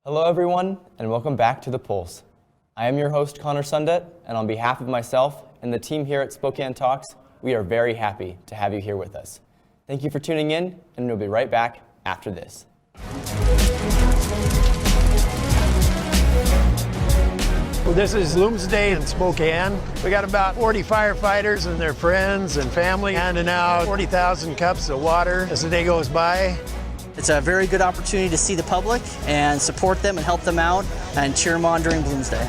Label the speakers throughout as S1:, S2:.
S1: Hello everyone, and welcome back to The Pulse. I am your host, Connor Sundet, and on behalf of myself and the team here at Spokane Talks, we are very happy to have you here with us. Thank you for tuning in, and we'll be right back after this.
S2: This is Looms Day in Spokane. We got about 40 firefighters and their friends and family handing out 40,000 cups of water as the day goes by.
S3: It's a very good opportunity to see the public and support them and help them out and cheer them on during Blooms Day.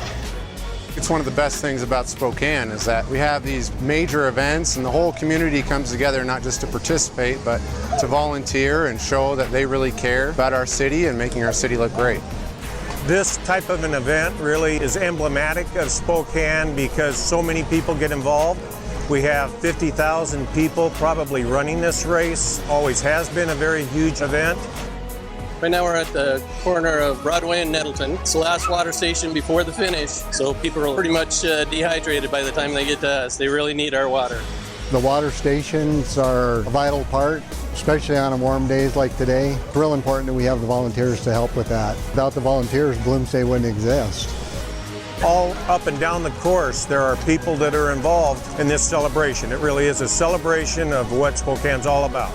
S4: It's one of the best things about Spokane is that we have these major events and the whole community comes together not just to participate, but to volunteer and show that they really care about our city and making our city look great.
S5: This type of an event really is emblematic of Spokane because so many people get involved. We have 50,000 people probably running this race. Always has been a very huge event.
S6: Right now we're at the corner of Broadway and Nettleton. It's the last water station before the finish, so people are pretty much dehydrated by the time they get to us. They really need our water.
S7: The water stations are a vital part, especially on warm days like today. It's real important that we have the volunteers to help with that. Without the volunteers, Blooms Day wouldn't exist.
S5: All up and down the course, there are people that are involved in this celebration. It really is a celebration of what Spokane's all about.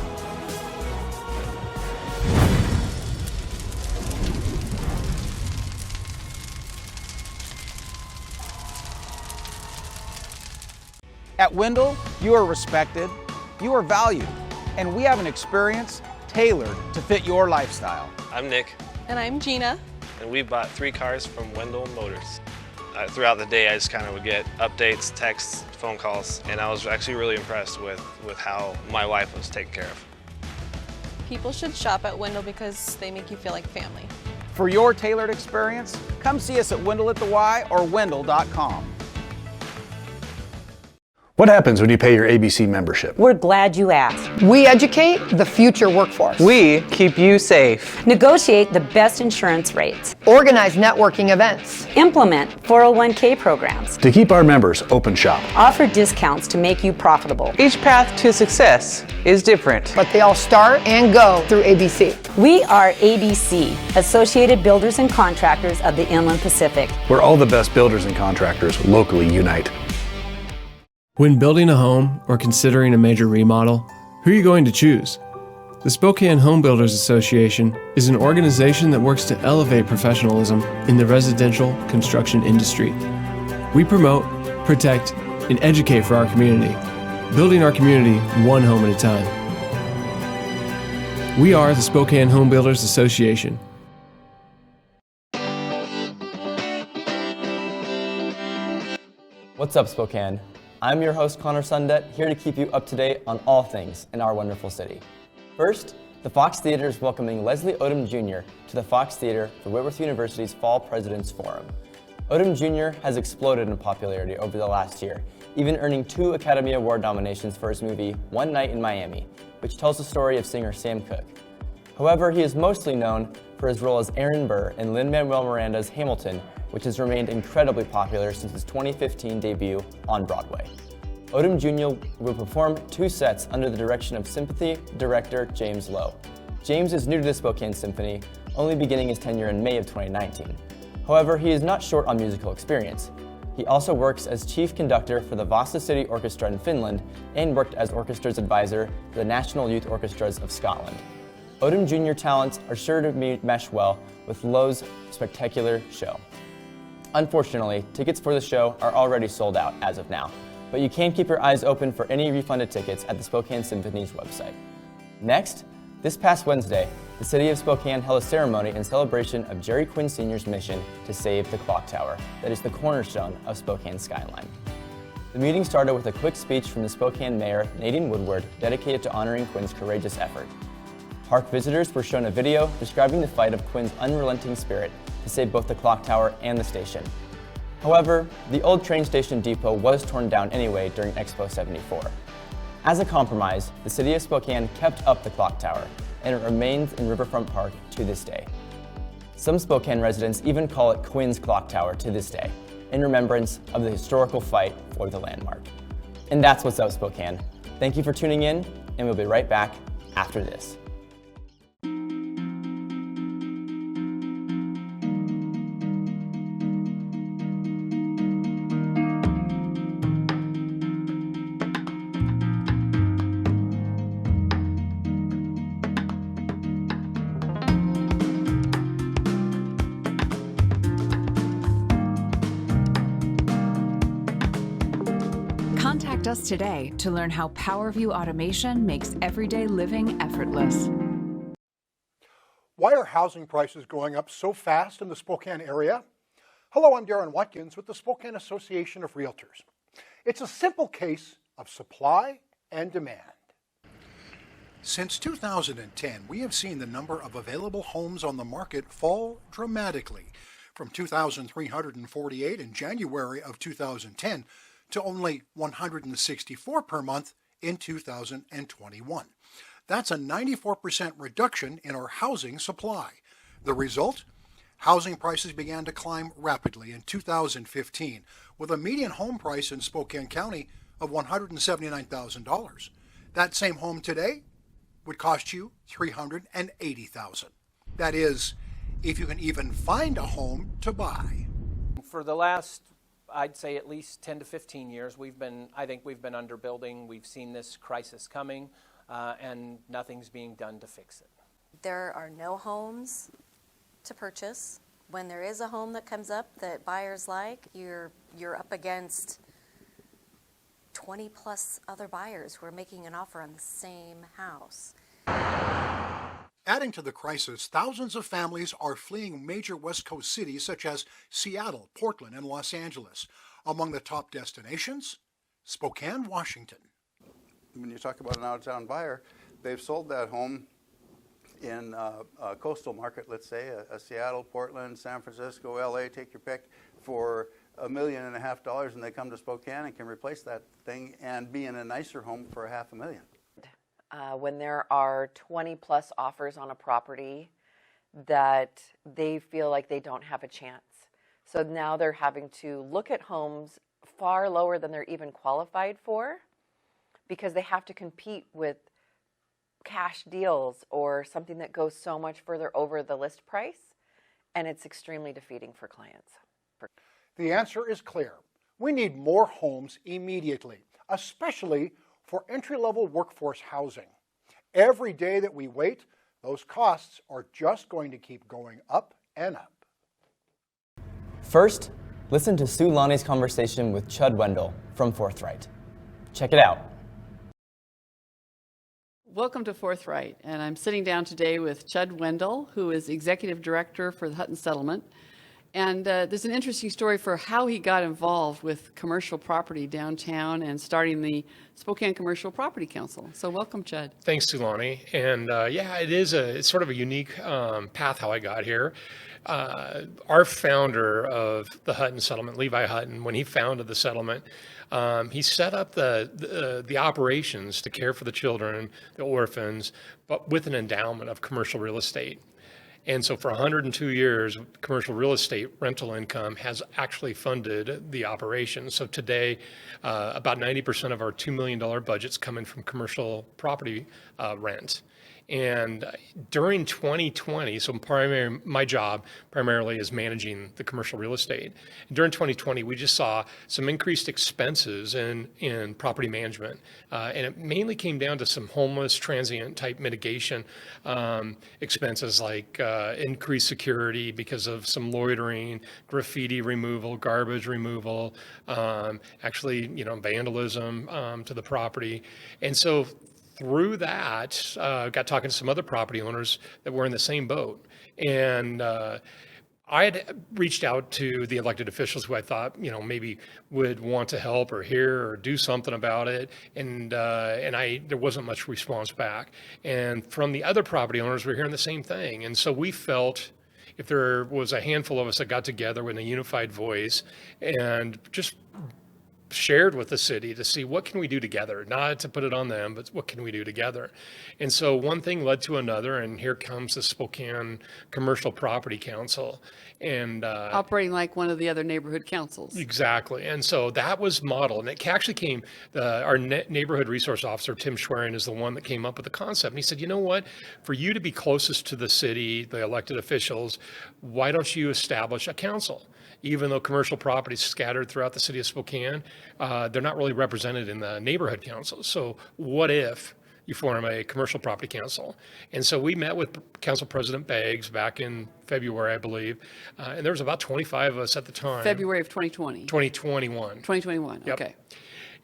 S8: At Wendle, you are respected, you are valued, and we have an experience tailored to fit your lifestyle.
S9: I'm Nick.
S10: And I'm Gina.
S9: And we bought 3 cars from Wendle Motors. Throughout the day, I just kind of would get updates, texts, phone calls, and I was actually really impressed with how my wife was taken care of.
S10: People should shop at Wendle because they make you feel like family.
S8: For your tailored experience, come see us at Wendle at the Y or Wendle.com.
S11: What happens when you pay your ABC membership?
S12: We're glad you asked.
S13: We educate the future workforce.
S14: We keep you safe.
S12: Negotiate the best insurance rates.
S13: Organize networking events.
S12: Implement 401k programs.
S11: To keep our members open shop.
S12: Offer discounts to make you profitable.
S14: Each path to success is different.
S13: But they all start and go through ABC.
S12: We are ABC, Associated Builders and Contractors of the Inland Pacific.
S11: Where all the best builders and contractors locally unite.
S15: When building a home or considering a major remodel, who are you going to choose? The Spokane Home Builders Association is an organization that works to elevate professionalism in the residential construction industry. We promote, protect, and educate for our community, building our community one home at a time. We are the Spokane Home Builders Association.
S1: What's up, Spokane? I'm your host, Connor Sundet, here to keep you up to date on all things in our wonderful city. First, the Fox Theater is welcoming Leslie Odom Jr. to the Fox Theater for Whitworth University's Fall President's Forum. Odom Jr. has exploded in popularity over the last year, even earning 2 Academy Award nominations for his movie One Night in Miami, which tells the story of singer Sam Cooke. However, he is mostly known for his role as Aaron Burr in Lin-Manuel Miranda's Hamilton, which has remained incredibly popular since his 2015 debut on Broadway. Odom Jr. will perform 2 sets under the direction of Sympathy director James Lowe. James is new to the Spokane Symphony, only beginning his tenure in May of 2019. However, he is not short on musical experience. He also works as chief conductor for the Vasa City Orchestra in Finland and worked as orchestra's advisor for the National Youth Orchestras of Scotland. Odom Jr. talents are sure to mesh well with Lowe's spectacular show. Unfortunately, tickets for the show are already sold out as of now, but you can keep your eyes open for any refunded tickets at the Spokane Symphony's website. Next, this past Wednesday, the City of Spokane held a ceremony in celebration of Jerry Quinn Sr.'s mission to save the Clocktower, that is the cornerstone of Spokane's skyline. The meeting started with a quick speech from the Spokane Mayor, Nadine Woodward, dedicated to honoring Quinn's courageous effort. Park visitors were shown a video describing the fight of Quinn's unrelenting spirit to save both the Clocktower and the station. However, the old train station depot was torn down anyway during Expo 74. As a compromise, the City of Spokane kept up the Clocktower, and it remains in Riverfront Park to this day. Some Spokane residents even call it Quinn's Clocktower to this day, in remembrance of the historical fight for the landmark. And that's what's up, Spokane. Thank you for tuning in, and we'll be right back after this.
S16: us today to learn how PowerView automation makes everyday living effortless.
S17: Why are housing prices going up so fast in the Spokane area? Hello, I'm Darren Watkins with the Spokane Association of Realtors. It's a simple case of supply and demand. Since 2010, we have seen the number of available homes on the market fall dramatically, from 2,348 in January of 2010 to only 164 per month in 2021. That's a 94% reduction in our housing supply. The result? Housing prices began to climb rapidly in 2015, with a median home price in Spokane County of $179,000. That same home today would cost you $380,000. That is, if you can even find a home to buy.
S18: For the last, I'd say at least 10 to 15 years, I think we've been underbuilding. We've seen this crisis coming, and nothing's being done to fix it.
S19: There are no homes to purchase. When there is a home that comes up that buyers like, you're up against 20 plus other buyers who are making an offer on the same house.
S17: Adding to the crisis, thousands of families are fleeing major West Coast cities such as Seattle, Portland, and Los Angeles. Among the top destinations, Spokane, Washington.
S20: When you talk about an out-of-town buyer, they've sold that home in a coastal market, let's say, a Seattle, Portland, San Francisco, LA, take your pick, for $1.5 million, and they come to Spokane and can replace that thing and be in a nicer home for $500,000.
S21: When there are 20 plus offers on a property that they feel like they don't have a chance. So now they're having to look at homes far lower than they're even qualified for, because they have to compete with cash deals or something that goes so much further over the list price, and it's extremely defeating for clients.
S17: The answer is clear. We need more homes immediately, especially for entry-level workforce housing. Every day that we wait, those costs are just going to keep going up and up.
S1: First, listen to Sue Lani's conversation with Chud Wendle from Forthright. Check it out.
S22: Welcome to Forthright, and I'm sitting down today with Chud Wendle, who is Executive Director for the Hutton Settlement. And there's an interesting story for how he got involved with commercial property downtown and starting the Spokane Commercial Property Council. So welcome, Chud.
S23: Thanks, Lani. And yeah, it's sort of a unique path how I got here. Our founder of the Hutton Settlement, Levi Hutton, when he founded the settlement, he set up the operations to care for the children, the orphans, but with an endowment of commercial real estate. And so for 102 years, commercial real estate rental income has actually funded the operation. So today, about 90% of our $2 million budget's coming from commercial property rent. And during 2020, so my job primarily is managing the commercial real estate. And during 2020, we just saw some increased expenses in property management. And it mainly came down to some homeless transient type mitigation expenses like increased security because of some loitering, graffiti removal, garbage removal, actually, vandalism to the property. And so through that, got talking to some other property owners that were in the same boat. And I had reached out to the elected officials who I thought, maybe would want to help or hear or do something about it. And there wasn't much response back. And from the other property owners, we're hearing the same thing. And so we felt if there was a handful of us that got together with a unified voice and just shared with the city to see what can we do together, not to put it on them, but what can we do together. And so one thing led to another, and here comes the Spokane Commercial Property Council. And
S22: operating like one of the other neighborhood councils.
S23: Exactly. And so that was modeled, and it actually came, our neighborhood resource officer, Tim Schwerin, is the one that came up with the concept. And he said, you know what, for you to be closest to the city, the elected officials, why don't you establish a council? Even though commercial property is scattered throughout the city of Spokane, they're not really represented in the neighborhood councils. So what if you form a commercial property council? And so we met with Council President Beggs back in February, I believe, and there was about 25 of us at the time.
S22: February of 2020.
S23: 2021.
S22: 2021,
S23: Yep.
S22: Okay.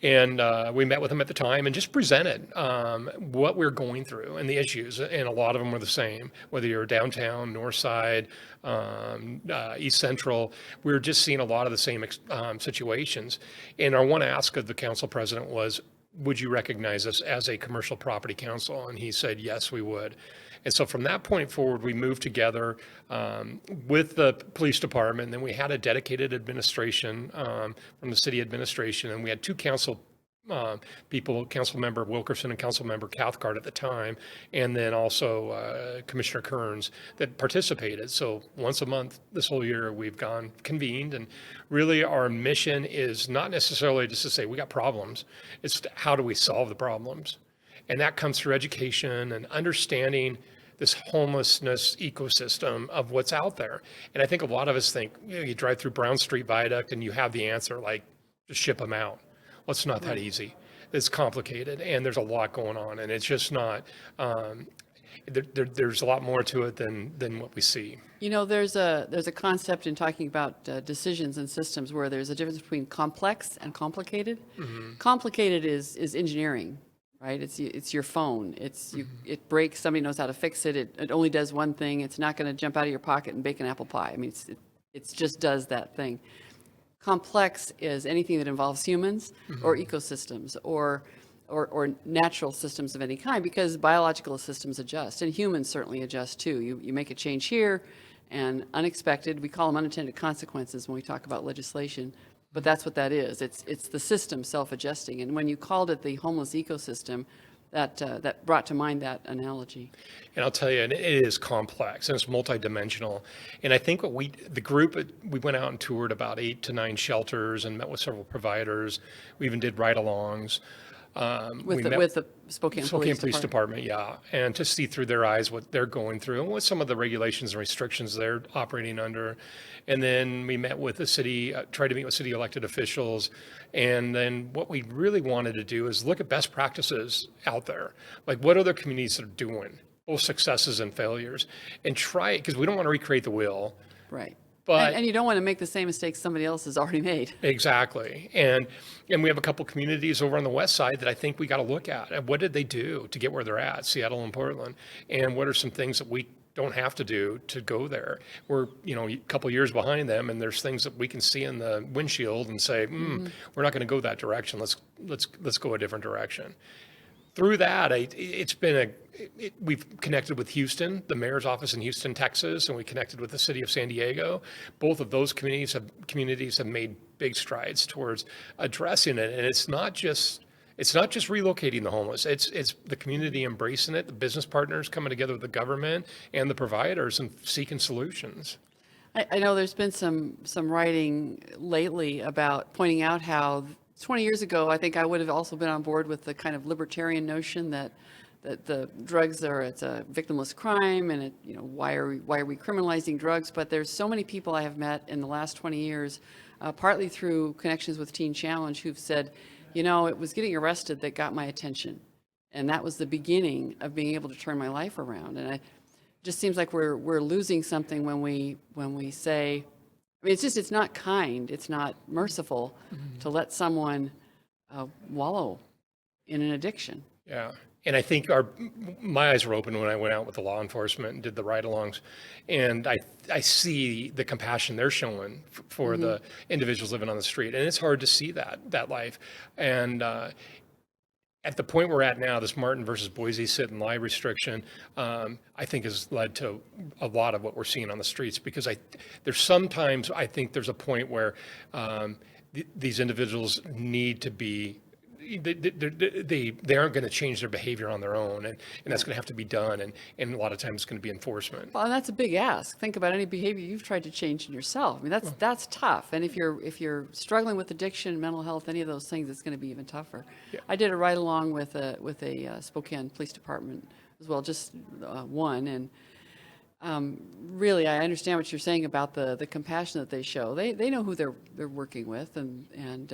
S23: And we met with them at the time and just presented what we're going through and the issues. And a lot of them were the same, whether you're downtown, north side, east central. We were just seeing a lot of the same situations. And our one ask of the council president was, would you recognize us as a commercial property council? And he said, yes, we would. And so from that point forward, we moved together with the police department. And then we had a dedicated administration from the city administration. And we had two council people, Council Member Wilkerson and Council Member Cathcart at the time, and then also Commissioner Kearns that participated. So once a month this whole year, we've convened. And really our mission is not necessarily just to say we got problems. It's how do we solve the problems? And that comes through education and understanding this homelessness ecosystem of what's out there. And I think a lot of us think, you drive through Brown Street Viaduct and you have the answer, like, just ship them out. Well, it's not that easy. It's complicated, and there's a lot going on, and it's just not, there's a lot more to it than what we see.
S22: You know, there's a concept in talking about decisions and systems where there's a difference between complex and complicated. Mm-hmm. Complicated is engineering. Right, it's your phone. It breaks. Somebody knows how to fix it. It only does one thing. It's not going to jump out of your pocket and bake an apple pie. I mean, it just does that thing. Complex is anything that involves humans or ecosystems or natural systems of any kind, because biological systems adjust and humans certainly adjust too. You make a change here, and unexpected. We call them unintended consequences when we talk about legislation. But that's what that is. It's the system self-adjusting. And when you called it the homeless ecosystem, that brought to mind that analogy.
S23: And I'll tell you, it is complex and it's multidimensional. And I think the group, we went out and toured about 8 to 9 shelters and met with several providers. We even did ride-alongs.
S22: With the Spokane Police
S23: Department, yeah, and to see through their eyes what they're going through and what some of the regulations and restrictions they're operating under. And then we met with the city, tried to meet with city elected officials. And then what we really wanted to do is look at best practices out there. Like, what other communities are doing, both successes and failures, and try it, because we don't want to recreate the wheel.
S22: Right. And you don't want to make the same mistakes somebody else has already made.
S23: Exactly. And we have a couple communities over on the west side that I think we got to look at. And what did they do to get where they're at, Seattle and Portland? And what are some things that we don't have to do to go there? We're, a couple years behind them, and there's things that we can see in the windshield and say, we're not going to go that direction. Let's go a different direction. Through that, we've connected with Houston, the mayor's office in Houston, Texas, and we connected with the city of San Diego. Both of those communities have made big strides towards addressing it. And it's not just relocating the homeless. It's the community embracing it, the business partners coming together with the government and the providers and seeking solutions.
S22: I know there's been some writing lately about pointing out how 20 years ago, I think I would have also been on board with the kind of libertarian notion that the drugs it's a victimless crime, and why are we criminalizing drugs? But there's so many people I have met in the last 20 years, partly through connections with Teen Challenge, who've said, it was getting arrested that got my attention, and that was the beginning of being able to turn my life around. And it just seems like we're losing something when we say, it's not kind, it's not merciful to let someone wallow in an addiction.
S23: Yeah. And I think my eyes were open when I went out with the law enforcement and did the ride-alongs, and I see the compassion they're showing for the individuals living on the street, and it's hard to see that life. And at the point we're at now, this Martin versus Boise sit and lie restriction, I think has led to a lot of what we're seeing on the streets, because there's sometimes I think there's a point where these individuals need to be, they aren't going to change their behavior on their own, and that's going to have to be done, and a lot of times it's going to be enforcement.
S22: Well, and that's a big ask. Think about any behavior you've tried to change in yourself. That's tough. And if you're struggling with addiction, mental health, any of those things, it's going to be even tougher. Yeah. I did a ride along with a Spokane Police Department as well, just one, and really I understand what you're saying about the compassion that they show. They know who they're working with, and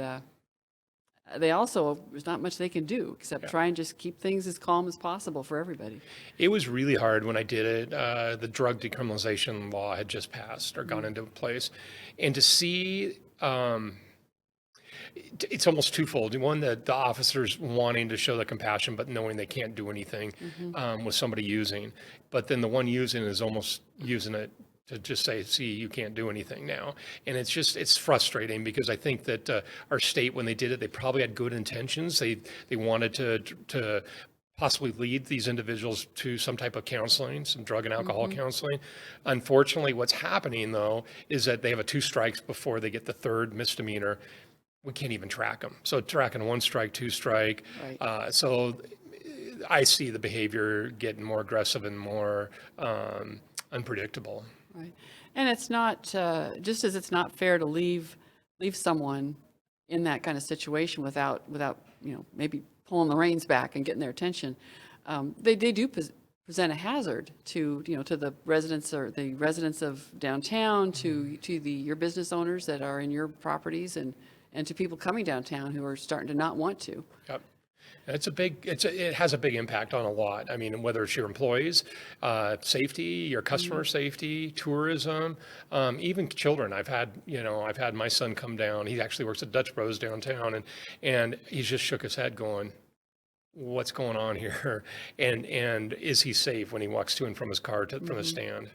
S22: they also, there's not much they can do except try and just keep things as calm as possible for everybody.
S23: It was really hard when I did it. The drug decriminalization law had just passed or gone into place. And to see it's almost twofold. One, the officers wanting to show the compassion, but knowing they can't do anything with somebody using. But then the one using is almost using it to just say, see, you can't do anything now. And it's frustrating because I think that our state, when they did it, they probably had good intentions. They wanted to possibly lead these individuals to some type of counseling, some drug and alcohol counseling. Unfortunately, what's happening, though, is that they have a 2 strikes before they get the 3rd misdemeanor. We can't even track them. So tracking 1 strike, 2 strike. Right. So I see the behavior getting more aggressive and more unpredictable.
S22: Right. And it's not, just as it's not fair to leave someone in that kind of situation without maybe pulling the reins back and getting their attention, they do present a hazard to the residents of downtown, to your business owners that are in your properties, and to people coming downtown who are starting to not want to.
S23: Yep. It has a big impact on a lot. I mean, whether it's your employees, safety, your customer safety, tourism, even children. I've had my son come down. He actually works at Dutch Bros downtown, and he's just shook his head going, what's going on here? And is he safe when he walks to and from his car from the stand?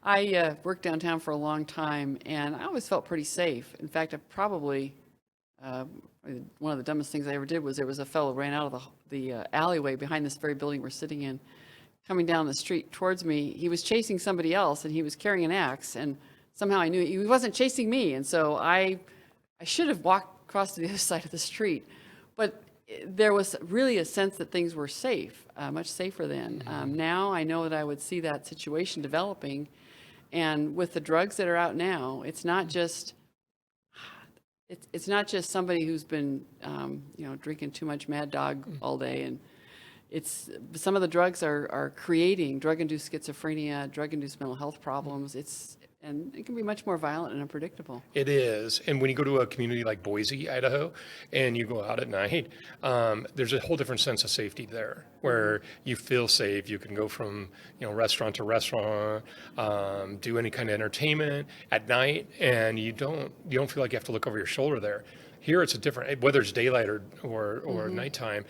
S22: I worked downtown for a long time, and I always felt pretty safe. In fact, I probably, one of the dumbest things I ever did was there was a fellow ran out of the alleyway behind this very building we're sitting in, coming down the street towards me. He was chasing somebody else, and he was carrying an axe, and somehow I knew he wasn't chasing me, and so I should have walked across to the other side of the street. But there was really a sense that things were safe, much safer then. Now I know that I would see that situation developing, and with the drugs that are out now, it's not just somebody who's been drinking too much Mad Dog all day, and it's some of the drugs are creating drug-induced schizophrenia, drug-induced mental health problems. And it can be much more violent and unpredictable.
S23: It is. And when you go to a community like Boise, Idaho, and you go out at night, there's a whole different sense of safety there where you feel safe. You can go from restaurant to restaurant, do any kind of entertainment at night, and you don't feel like you have to look over your shoulder there. Here it's a different, whether it's daylight or nighttime,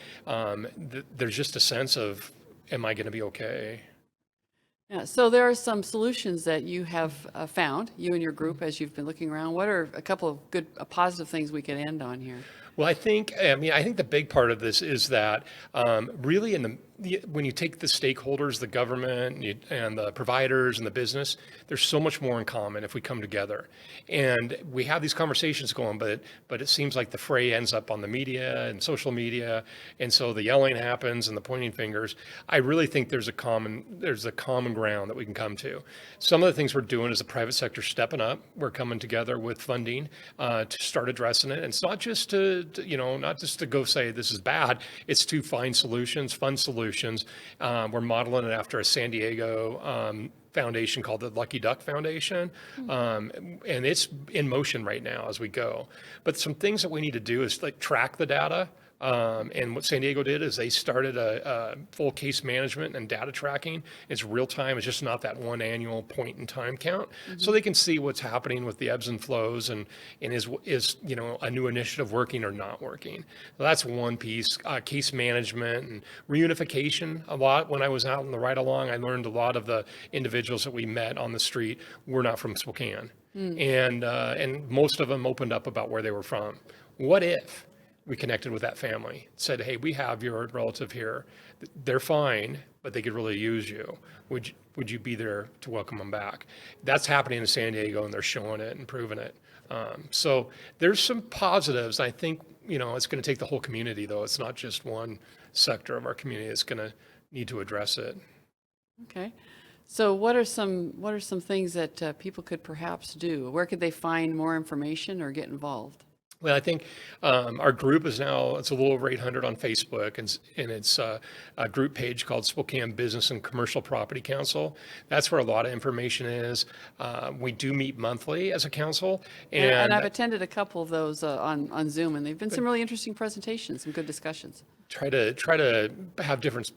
S23: there's just a sense of, am I going to be okay?
S22: Yeah, so there are some solutions that you have found, you and your group, as you've been looking around. What are a couple of good, positive things we could end on here?
S23: Well, I think the big part of this is that really when you take the stakeholders, the government and the providers and the business, there's so much more in common if we come together. And we have these conversations going, but it seems like the fray ends up on the media and social media. And so the yelling happens and the pointing fingers. I really think there's a common ground that we can come to. Some of the things we're doing is the private sector stepping up. We're coming together with funding to start addressing it. And it's not just to go say this is bad. It's to find solutions, fund solutions. We're modeling it after a San Diego foundation called the Lucky Duck Foundation. And it's in motion right now as we go. But some things that we need to do is track the data. And what San Diego did is they started a full case management and data tracking. It's real time. It's just not that one annual point in time count. So they can see what's happening with the ebbs and flows and is a new initiative working or not working. So that's one piece. Case management and reunification. A lot when I was out in the ride along, I learned a lot of the individuals that we met on the street were not from Spokane. And most of them opened up about where they were from. What if we connected with that family, said, hey, we have your relative here. They're fine, but they could really use you. Would you be there to welcome them back? That's happening in San Diego, and they're showing it and proving it. So there's some positives. I think, it's going to take the whole community, though. It's not just one sector of our community that's going to need to address it.
S22: Okay. So what are some things that people could perhaps do? Where could they find more information or get involved?
S23: Well, I think our group is now, it's a little over 800 on Facebook, and it's a group page called Spokane Business and Commercial Property Council. That's where a lot of information is. We do meet monthly as a council. And
S22: I've attended a couple of those on Zoom, and they've been some really interesting presentations, some good discussions.
S23: try to have different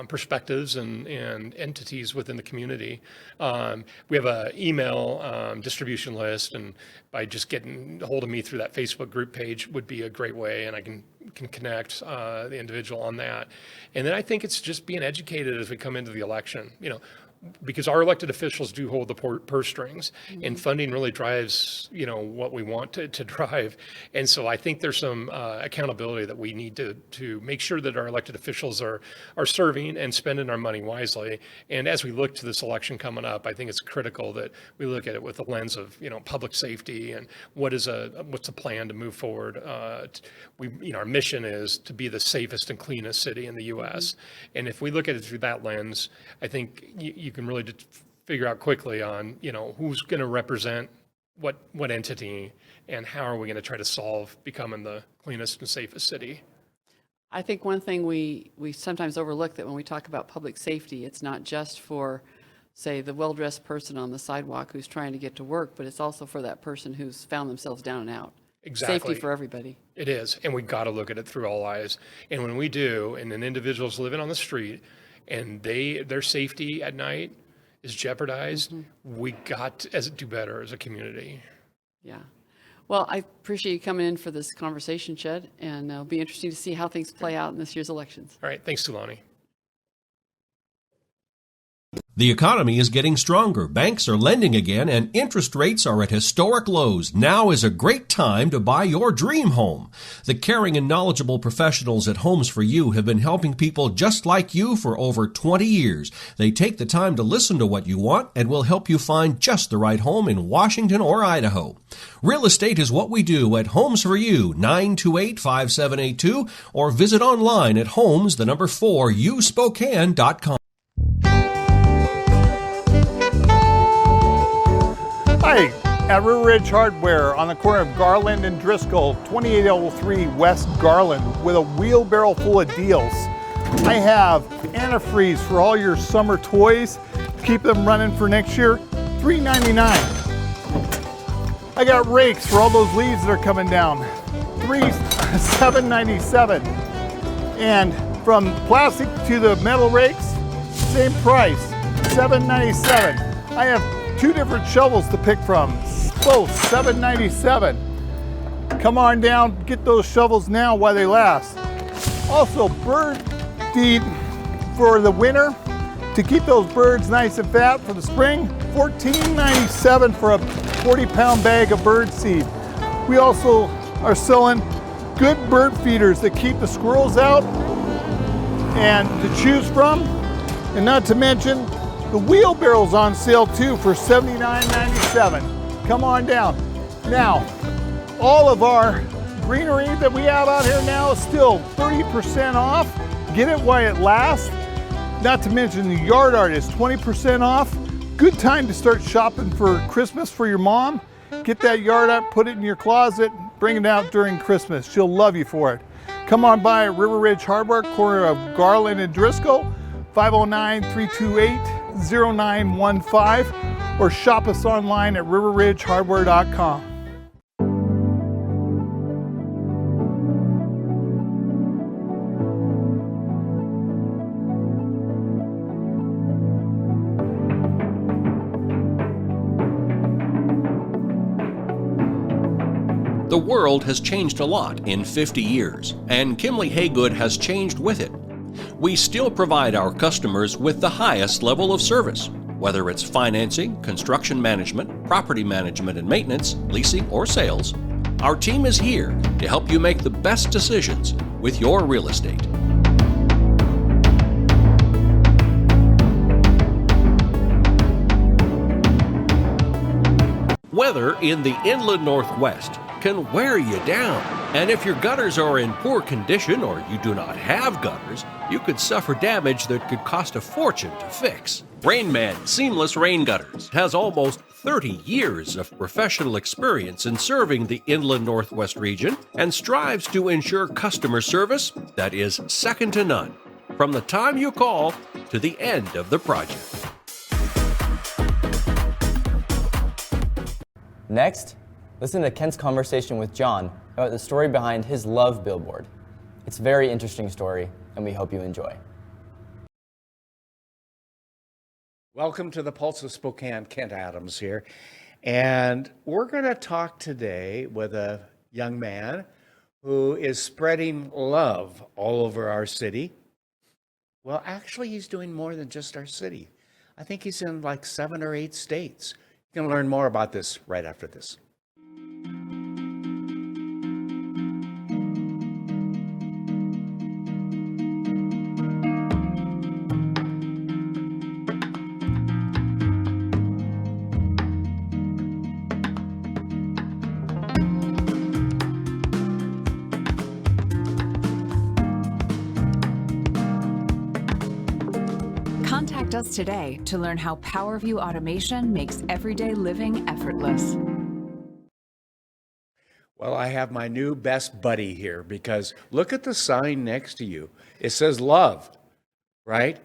S23: perspectives and entities within the community. We have an email distribution list, and by just getting a hold of me through that Facebook group page would be a great way, and I can connect the individual on that. And then I think it's just being educated as we come into the election, because our elected officials do hold the purse strings, and funding really drives, what we want to drive. And so I think there's some accountability that we need to make sure that our elected officials are serving and spending our money wisely. And as we look to this election coming up, I think it's critical that we look at it with the lens of, public safety and what's the plan to move forward. Our mission is to be the safest and cleanest city in the U.S. And if we look at it through that lens, I think you can really just figure out quickly on, who's going to represent what entity and how are we going to try to solve becoming the cleanest and safest city.
S22: I think one thing we sometimes overlook, that when we talk about public safety, it's not just for, say, the well-dressed person on the sidewalk who's trying to get to work, but it's also for that person who's found themselves down and out.
S23: Exactly.
S22: Safety for everybody.
S23: It is, and we got to look at it through all eyes. And when we do, and an individual's living on the street, and their safety at night is jeopardized, we got to do better as a community.
S22: Yeah. Well, I appreciate you coming in for this conversation, Chud, and it'll be interesting to see how things play out in this year's elections.
S23: All right. Thanks, Lani.
S2: The economy is getting stronger, banks are lending again, and interest rates are at historic lows. Now is a great time to buy your dream home. The caring and knowledgeable professionals at Homes for You have been helping people just like you for over 20 years. They take the time to listen to what you want and will help you find just the right home in Washington or Idaho. Real estate is what we do at Homes for You, 928-5782, or visit online at homes4uspokane.com.
S17: Hi, at River Ridge Hardware on the corner of Garland and Driscoll, 2803 West Garland, with a wheelbarrow full of deals. I have antifreeze for all your summer toys. Keep them running for next year, $3.99. I got rakes for all those leaves that are coming down, $7.97. And from plastic to the metal rakes, same price, $7.97. I have 2 different shovels to pick from, both $7.97. Come on down, get those shovels now while they last. Also, bird feed for the winter to keep those birds nice and fat for the spring, $14.97 for a 40-pound bag of bird seed. We also are selling good bird feeders that keep the squirrels out and to choose from, and not to mention the wheelbarrow's on sale too for $79.97. Come on down. Now, all of our greenery that we have out here now is still 30% off. Get it while it lasts. Not to mention the yard art is 20% off. Good time to start shopping for Christmas for your mom. Get that yard art, put it in your closet, bring it out during Christmas. She'll love you for it. Come on by River Ridge Hardware, corner of Garland and Driscoll, 509-328-0915, or shop us online at riverridgehardware.com.
S3: The world has changed a lot in 50 years, and Kimley Haygood has changed with it. We still provide our customers with the highest level of service, whether it's financing, construction management, property management and maintenance, leasing, or sales. Our team is here to help you make the best decisions with your real estate. Weather in the inland Northwest can wear you down. And if your gutters are in poor condition or you do not have gutters, you could suffer damage that could cost a fortune to fix. Rainman Seamless Rain Gutters has almost 30 years of professional experience in serving the inland Northwest region and strives to ensure customer service that is second to none, from the time you call to the end of the project.
S1: Next, listen to Kent's conversation with John about the story behind his love billboard. It's a very interesting story, and we hope you enjoy.
S4: Welcome to the Pulse of Spokane. Kent Adams here. And we're going to talk today with a young man who is spreading love all over our city. Well, actually, he's doing more than just our city. I think he's in like 7 or 8 states. You're going to learn more about this right after this.
S16: Contact us today to learn how PowerView automation makes everyday living effortless.
S4: Well, I have my new best buddy here because look at the sign next to you. It says love, right?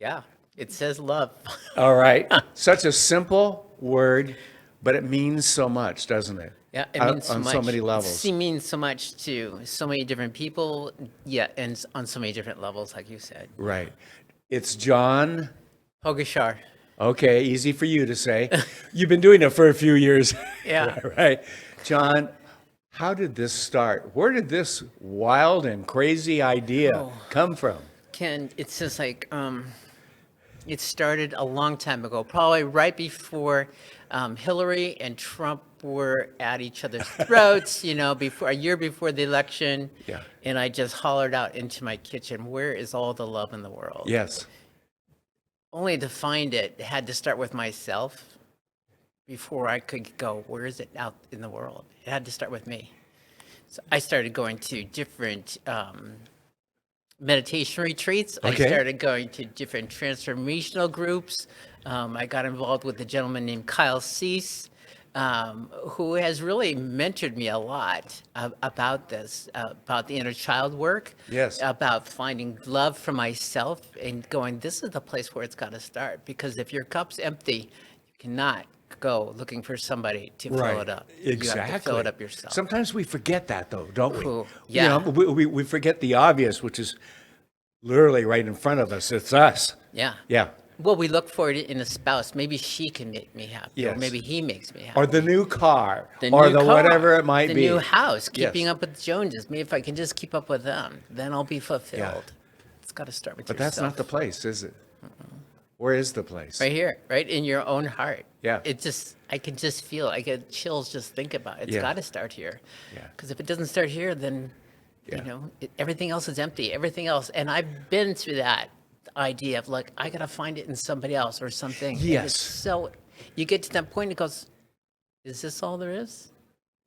S6: Yeah, it says love.
S4: All right. Such a simple word, but it means so much, doesn't it?
S6: Yeah, it means so
S4: on
S6: much.
S4: so many levels.
S6: It means so much to so many different people, yeah, and on so many different levels, like you said.
S4: Right. It's John
S6: Pogashar.
S4: Okay, easy for you to say. You've been doing it for a few years.
S6: Yeah.
S4: Right. John, how did this start? Where did this wild and crazy idea come from?
S6: Ken, it's just like, it started a long time ago, probably right before Hillary and Trump were at each other's throats, a year before the election.
S4: Yeah.
S6: And I just hollered out into my kitchen, where is all the love in the world?
S4: Yes.
S6: Only to find it had to start with myself before I could go, where is it out in the world? It had to start with me. So I started going to different meditation retreats.
S4: Okay.
S6: I started going to different transformational groups. I got involved with a gentleman named Kyle Cease, who has really mentored me a lot about this, about the inner child work,
S4: Yes.
S6: about finding love for myself and going, this is the place where it's got to start. Because if your cup's empty, you cannot go looking for somebody to fill it up.
S4: Exactly.
S6: You have to fill it up yourself.
S4: Sometimes we forget that, though, don't we?
S6: Ooh, yeah.
S4: We forget the obvious, which is literally right in front of us. It's us.
S6: Yeah.
S4: Yeah.
S6: Well, we look for it in a spouse. Maybe she can make me happy.
S4: Yes.
S6: Or maybe he makes me happy.
S4: Or the new car.
S6: The
S4: or
S6: new
S4: the
S6: car,
S4: whatever it might
S6: the
S4: be.
S6: The new house, keeping
S4: Yes.
S6: up with the Joneses. Maybe if I can just keep up with them, then I'll be fulfilled.
S4: Yeah.
S6: It's got to start with
S4: But
S6: yourself.
S4: that's not the place, is it? Where is the place?
S6: Right here, right in your own heart.
S4: Yeah.
S6: I can just feel it. I get chills just think about it. It's
S4: Yeah.
S6: got to start here.
S4: Yeah.
S6: Because if it doesn't start here, then, everything else is empty. Everything else. And I've been through that idea of like, I got to find it in somebody else or something. And
S4: Yes.
S6: it's so you get to that point, it goes, is this all there is?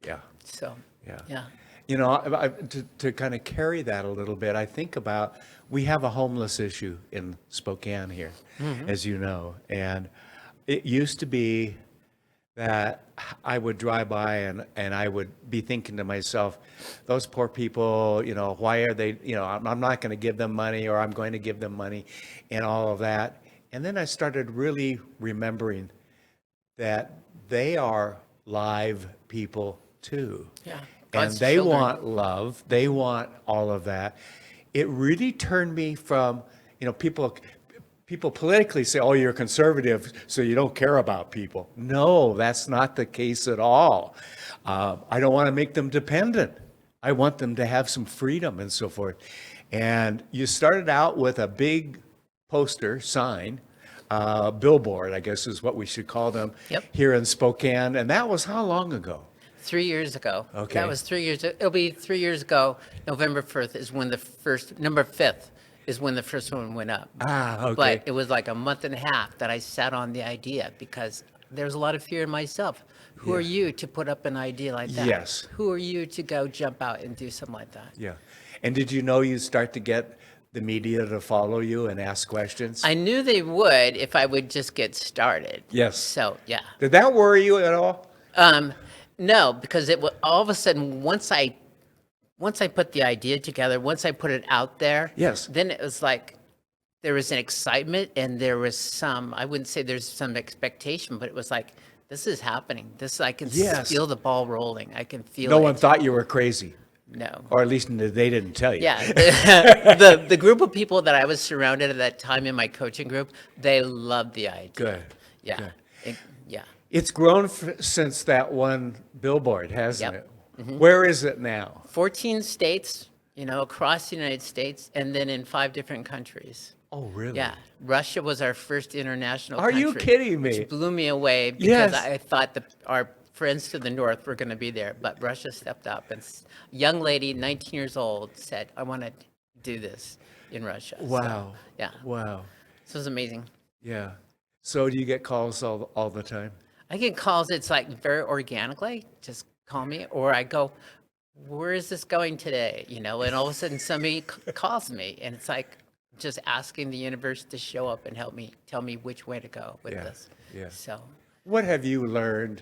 S4: Yeah.
S6: So, yeah.
S4: To kind of carry that a little bit, I think about, we have a homeless issue in Spokane here, as you know, and it used to be that I would drive by and I would be thinking to myself, those poor people, why are they, I'm not going to give them money, or I'm going to give them money and all of that. And then I started really remembering that they are live people too.
S6: Yeah.
S4: And
S6: God's
S4: they
S6: children.
S4: want love. They want all of that. It really turned me from, people politically say, oh, you're conservative, so you don't care about people. No, that's not the case at all. I don't want to make them dependent. I want them to have some freedom and so forth. And you started out with a big poster sign, billboard, I guess is what we should call them, here in Spokane. And that was how long ago?
S6: 3 years ago.
S4: Okay.
S6: That was 3 years. It'll be 3 years ago. November 5th is when the first, number 5th is when the first one went up.
S4: Ah, okay.
S6: But it was like a month and a half that I sat on the idea because there's a lot of fear in myself. Who are you to put up an idea like that?
S4: Yes.
S6: Who are you to go jump out and do something like that?
S4: Yeah. And did you know you'd start to get the media to follow you and ask questions?
S6: I knew they would if I would just get started.
S4: Yes.
S6: So, yeah.
S4: Did that worry you at all?
S6: No, because it was all of a sudden once I put the idea together, once I put it out there,
S4: Yes.
S6: then it was like there was an excitement and there was some, I wouldn't say there's some expectation, but it was like, this is happening. I can
S4: Yes.
S6: feel the ball rolling. I can feel
S4: No
S6: it.
S4: one thought you were crazy.
S6: No.
S4: Or at least they didn't tell you.
S6: Yeah, the group of people that I was surrounded at that time in my coaching group, they loved the idea.
S4: Good.
S6: Yeah.
S4: Good.
S6: Yeah.
S4: It's grown since that one billboard, hasn't
S6: Yep.
S4: it?
S6: Mhm.
S4: Where is it now?
S6: 14 states, across the United States, and then in 5 different countries.
S4: Oh, really?
S6: Yeah. Russia was our first international
S4: Are
S6: country.
S4: you kidding me?
S6: Which blew me away because
S4: Yes.
S6: I thought that our friends to the north were going to be there, but Russia stepped up. And a young lady, 19 years old, said, I want to do this in Russia.
S4: Wow.
S6: So, yeah.
S4: Wow.
S6: So it was amazing.
S4: Yeah. So do you get calls all the time?
S6: I get calls, it's like very organically, just call me, or I go, where is this going today? And all of a sudden somebody calls me, and it's like just asking the universe to show up and help me, tell me which way to go with this.
S4: Yeah.
S6: So,
S4: What have you learned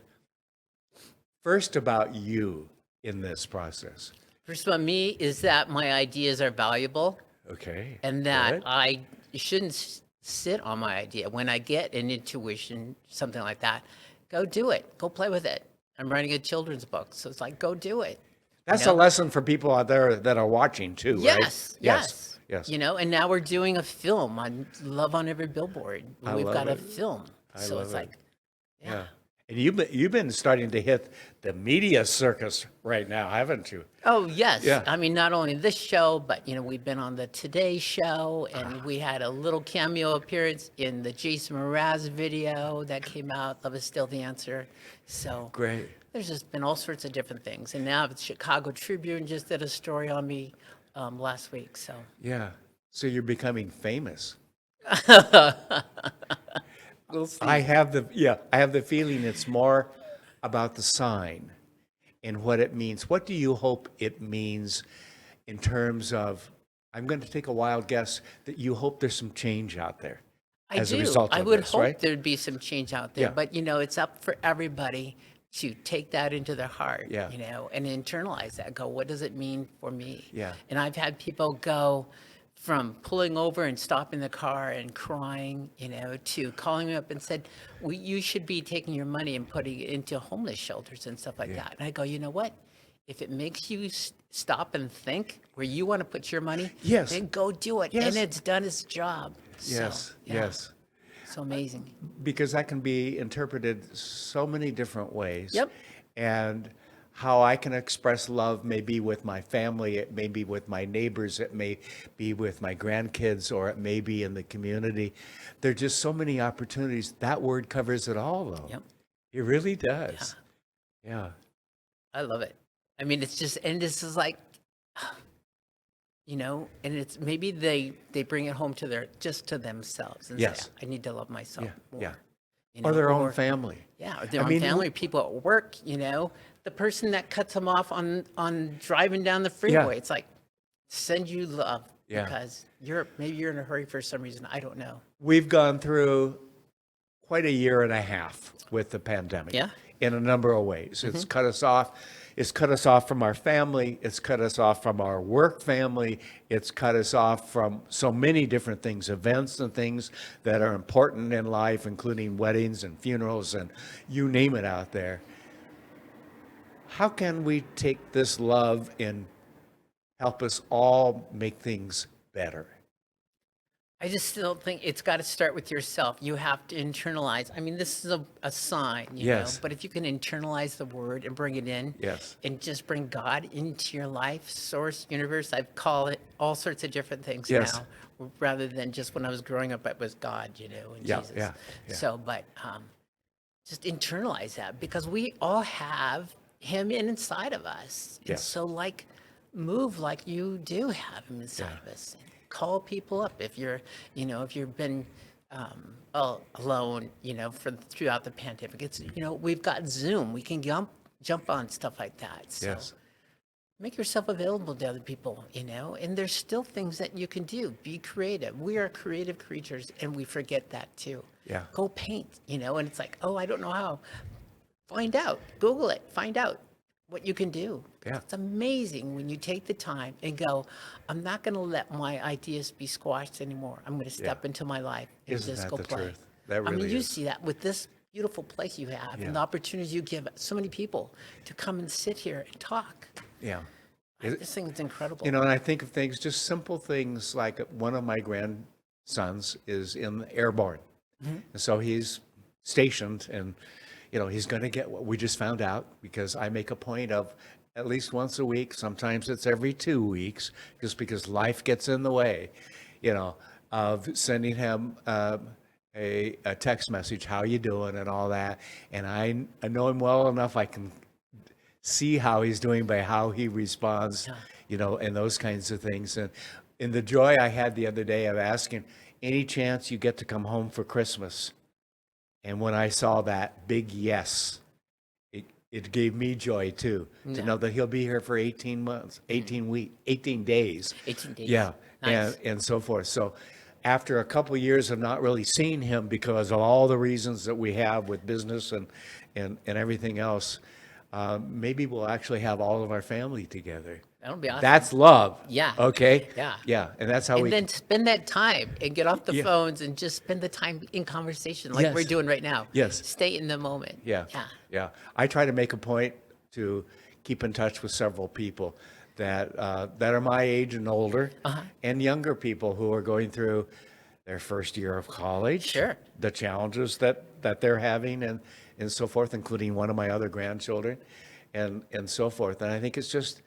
S4: first about you in this process?
S6: first about me is that my ideas are valuable,
S4: Okay.
S6: and that
S4: Good.
S6: I shouldn't sit on my idea. When I get an intuition, something like that, go do it. Go play with it. I'm writing a children's book, so it's like, go do it.
S4: That's a lesson for people out there that are watching too, right?
S6: Yes, yes.
S4: Yes.
S6: And now we're doing a film on Love on Every Billboard.
S4: I
S6: We've
S4: love
S6: got a
S4: it.
S6: film.
S4: I
S6: So
S4: love
S6: it's
S4: it.
S6: like,
S4: Yeah. And you've been starting to hit the media circus right now, haven't you?
S6: oh, yes.
S4: Yeah.
S6: I mean, not only this show, but, we've been on the Today Show, and we had a little cameo appearance in the Jason Mraz video that came out, Love is Still the Answer. So
S4: Great.
S6: there's just been all sorts of different things. And now the Chicago Tribune just did a story on me last week. So
S4: Yeah. So you're becoming famous.
S6: we'll see.
S4: I have the feeling it's more about the sign and what it means. What do you hope it means in terms of, I'm going to take a wild guess, that you hope there's some change out there as a result of
S6: I would
S4: this,
S6: hope
S4: right?
S6: there'd be some change out there,
S4: Yeah.
S6: but it's up for everybody to take that into their heart,
S4: Yeah.
S6: and internalize that. Go, what does it mean for me?
S4: Yeah.
S6: And I've had people go from pulling over and stopping the car and crying, to calling me up and said, well, you should be taking your money and putting it into homeless shelters and stuff like that. And I go, you know what? If it makes you stop and think where you want to put your money,
S4: Yes.
S6: then go do it.
S4: Yes.
S6: And it's done its job.
S4: Yes,
S6: So, yeah.
S4: yes.
S6: So amazing.
S4: Because that can be interpreted so many different ways.
S6: Yep.
S4: And how I can express love may be with my family, it may be with my neighbors, it may be with my grandkids, or it may be in the community. There are just so many opportunities. That word covers it all, though.
S6: Yep.
S4: It really does. Yeah.
S6: I love it. I mean, it's just, and this is like, and it's maybe they bring it home to to themselves and
S4: Yes.
S6: say, I need to love myself more.
S4: Yeah.
S6: you
S4: Or
S6: know,
S4: their own family.
S6: Yeah, or their
S4: I
S6: own
S4: mean,
S6: family, people at work, the person that cuts them off on driving down the freeway. It's like, send you love
S4: Yeah.
S6: because maybe you're in a hurry for some reason. I don't know.
S4: We've gone through quite a year and a half with the pandemic.
S6: Yeah.
S4: In a number of ways. It's cut us off. It's cut us off from our family. It's cut us off from our work family. It's cut us off from so many different things, events and things that are important in life, including weddings and funerals and you name it out there. How can we take this love and help us all make things better?
S6: I just still think it's got to start with yourself. You have to internalize. I mean, this is a sign, you
S4: Yes.
S6: know, but if you can internalize the word and bring it in
S4: Yes.
S6: and just bring God into your life, source, universe, I've called it all sorts of different things
S4: Yes.
S6: now, rather than just when I was growing up, it was God, you know, and
S4: Yeah,
S6: Jesus.
S4: yeah, yeah.
S6: So, but just internalize that because we all have him inside of us. And
S4: Yes.
S6: so like move like you do have him inside of us. Call people up if you're, you know, if you've been alone, you know, throughout the pandemic. It's, you know, we've got Zoom. We can jump on stuff like that. So
S4: Yes.
S6: make yourself available to other people, you know, and there's still things that you can do. Be creative. We are creative creatures and we forget that too.
S4: Yeah.
S6: Go paint, you know, and it's like, oh, I don't know how. Find out. Google it. Find out what you can do.
S4: Yeah.
S6: It's amazing when you take the time and go, I'm not going to let my ideas be squashed anymore. I'm going to step into my life and
S4: Isn't
S6: just
S4: that
S6: go
S4: the
S6: play.
S4: truth? That
S6: I mean,
S4: really
S6: you
S4: is.
S6: see that with this beautiful place you have
S4: Yeah.
S6: and the opportunities you give so many people to come and sit here and talk.
S4: Yeah.
S6: I just think it's incredible.
S4: You know, and I think of things, just simple things like one of my grandsons is in airborne.
S6: Mhm.
S4: And so he's stationed and, you know, he's going to get what we just found out because I make a point of at least once a week. Sometimes it's every 2 weeks just because life gets in the way, you know, of sending him a text message, how you doing and all that. And I know him well enough. I can see how he's doing by how he responds, you know, and those kinds of things. And in the joy I had the other day of asking, any chance you get to come home for Christmas? And when I saw that big yes, it gave me joy too, to know that he'll be here for 18 months, 18 weeks, 18 days.
S6: 18 days.
S4: Yeah,
S6: Nice.
S4: and so forth. So after a couple of years of not really seeing him because of all the reasons that we have with business and everything else, maybe we'll actually have all of our family together.
S6: That'll be awesome.
S4: That's love.
S6: Yeah.
S4: Okay?
S6: Yeah.
S4: Yeah, and that's how
S6: And
S4: we...
S6: then spend that time and get off the
S4: Yeah.
S6: phones and just spend the time in conversation like we're
S4: Yes.
S6: doing right now.
S4: Yes.
S6: Stay in the moment.
S4: Yeah.
S6: Yeah.
S4: Yeah. I try to make a point to keep in touch with several people that are my age and older, and younger people who are going through their first year of college.
S6: Sure.
S4: The challenges that they're having and so forth, including one of my other grandchildren and so forth. And I think it's just,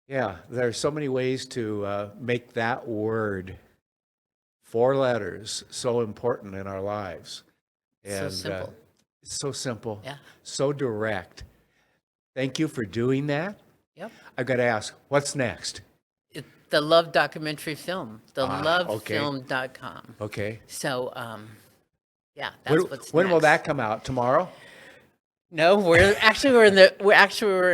S4: yeah, there are so many ways to make that word, 4 letters, so important in our lives.
S6: So simple.
S4: It's so simple.
S6: Yeah.
S4: So direct. Thank you for doing that.
S6: Yep.
S4: I've got to ask, what's next?
S6: The Love documentary film,
S4: okay.
S6: thelovefilm.com.
S4: Okay.
S6: So, yeah, that's what's
S4: when will
S6: next.
S4: that come out? Tomorrow?
S6: No, we're in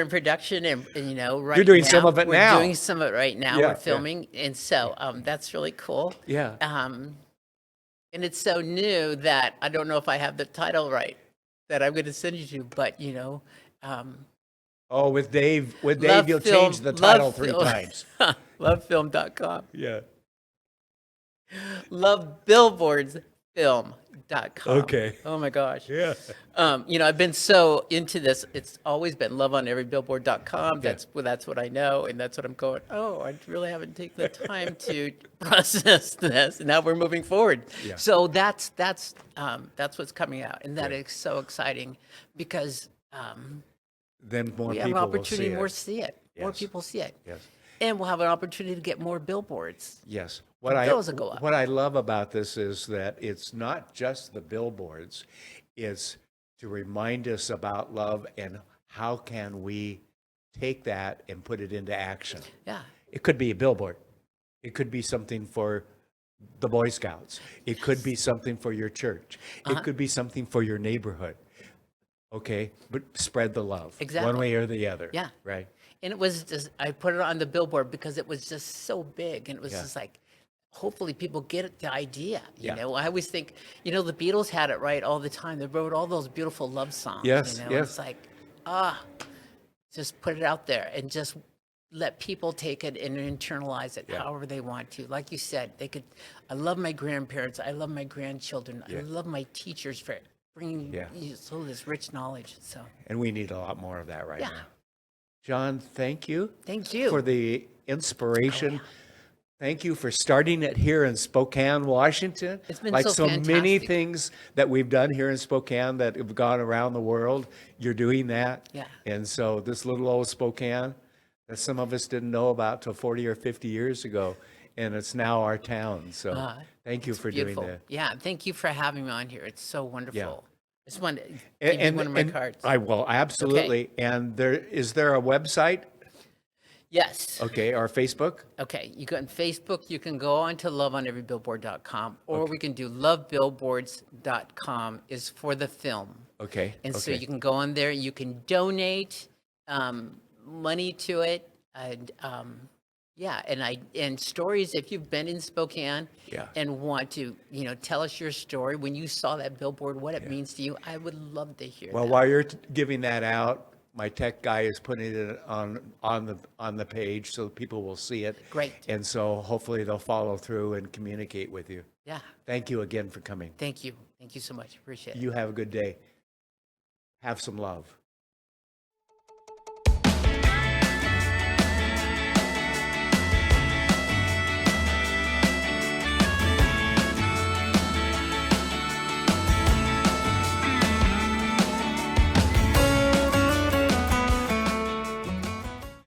S6: production and you know, right now.
S4: You're doing some of it now.
S6: We're doing some of it right now.
S4: Yeah,
S6: We're filming. And so, that's really cool.
S4: Yeah.
S6: And it's so new that I don't know if I have the title right that I'm going to send you to, but you know,
S4: Oh, with Dave,
S6: Love
S4: you'll
S6: Film-
S4: change the title
S6: Love
S4: 3
S6: Film-
S4: times.
S6: Lovefilm.com.
S4: Yeah.
S6: Lovebillboardsfilm.com.
S4: Okay.
S6: Oh my gosh.
S4: Yeah.
S6: You know, I've been so into this. It's always been loveoneverybillboard.com. That's what I know, and that's what I'm going. Oh, I really haven't taken the time to process this, and now we're moving forward.
S4: Yeah.
S6: So that's what's coming out, and that is so exciting because
S4: Then more
S6: we have an
S4: people will
S6: opportunity
S4: see
S6: more
S4: it.
S6: see it. More
S4: Yes.
S6: people see it.
S4: Yes.
S6: And we'll have an opportunity to get more billboards.
S4: Yes.
S6: Those will go up.
S4: What I love about this is that it's not just the billboards, it's to remind us about love and how can we take that and put it into action.
S6: Yeah.
S4: It could be a billboard. It could be something for the Boy Scouts. It could be something for your church. It could be something for your neighborhood. Okay? But spread the love.
S6: Exactly.
S4: One way or the other.
S6: Yeah.
S4: Right?
S6: And it was just, I put it on the billboard because it was just so big. And it was
S4: Yeah.
S6: just like, hopefully people get the idea. You
S4: Yeah.
S6: know, I always think, you know, the Beatles had it right all the time. They wrote all those beautiful love songs.
S4: Yes,
S6: You know,
S4: yes.
S6: it's like, just put it out there and just let people take it and internalize it however they want to. Like you said, I love my grandparents. I love my grandchildren.
S4: Yeah.
S6: I love my teachers for bringing
S4: Yeah.
S6: so this rich knowledge. So
S4: And we need a lot more of that right
S6: Yeah.
S4: now. John, thank you.
S6: Thank you.
S4: For the inspiration. Thank you for starting it here in Spokane, Washington.
S6: It's been
S4: like
S6: so
S4: many
S6: fantastic.
S4: things that we've done here in Spokane that have gone around the world. You're doing that.
S6: Yeah.
S4: And so this little old Spokane that some of us didn't know about till 40 or 50 years ago, and it's now our town. So thank you
S6: It's
S4: for
S6: beautiful.
S4: doing that.
S6: Yeah, thank you for having me on here. It's so wonderful.
S4: Yeah.
S6: I just wanted to give you one of my cards.
S4: I will, absolutely. And is there a website?
S6: Yes.
S4: Okay, or Facebook?
S6: Okay, you go on Facebook, you can go on to loveoneverybillboard.com, or we can do lovebillboards.com is for the film.
S4: Okay.
S6: And so
S4: okay.
S6: you can go on there, you can donate money to it, and and stories. If you've been in Spokane and want to, tell us your story when you saw that billboard, what it means to you, I would love to hear.
S4: Well,
S6: that.
S4: while you're giving that out, my tech guy is putting it on the page so people will see it.
S6: Great.
S4: And so hopefully they'll follow through and communicate with you.
S6: Yeah.
S4: Thank you again for coming.
S6: Thank you. Thank you so much. Appreciate it.
S4: You have a good day. Have some love.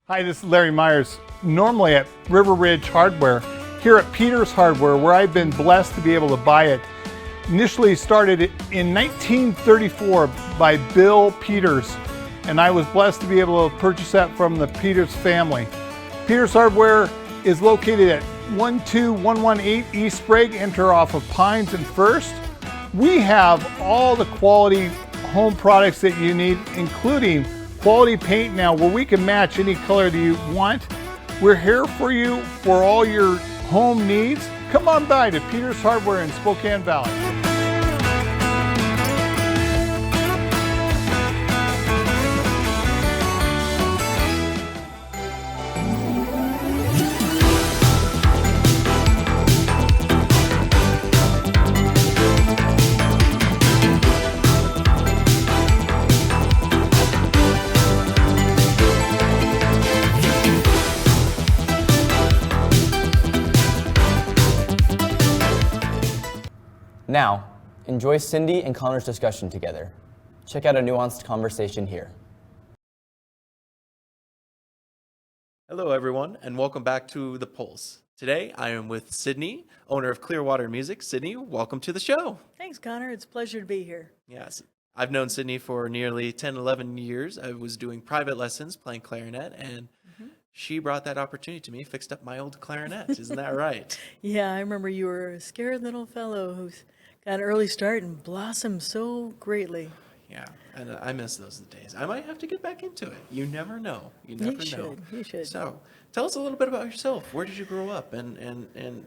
S17: Hi, this is Larry Myers, normally at River Ridge Hardware, here at Peters Hardware, where I've been blessed to be able to buy it. Initially started in 1934 by Bill Peters, and I was blessed to be able to purchase that from the Peters family. Peters Hardware is located at 12118 East Sprague, enter off of Pines and First. We have all the quality home products that you need, including quality paint now where we can match any color that you want. We're here for you for all your home needs. Come on by to Peters Hardware in Spokane Valley.
S1: Now, enjoy Cindy and Connor's discussion together. Check out a nuanced conversation here.
S5: Hello, everyone, and welcome back to The Pulse. Today, I am with Sydney, owner of Clearwater Music. Sydney, welcome to the show.
S7: Thanks, Connor. It's a pleasure to be here.
S5: Yes, I've known Sydney for nearly 10, 11 years. I was doing private lessons, playing clarinet, and she brought that opportunity to me, fixed up my old clarinet. Isn't that right?
S7: Yeah, I remember you were a scared little fellow who's got an early start and blossomed so greatly.
S5: Yeah, and I miss those days. I might have to get back into it. You never know. You never know.
S7: You should.
S5: So, tell us a little bit about yourself. Where did you grow up and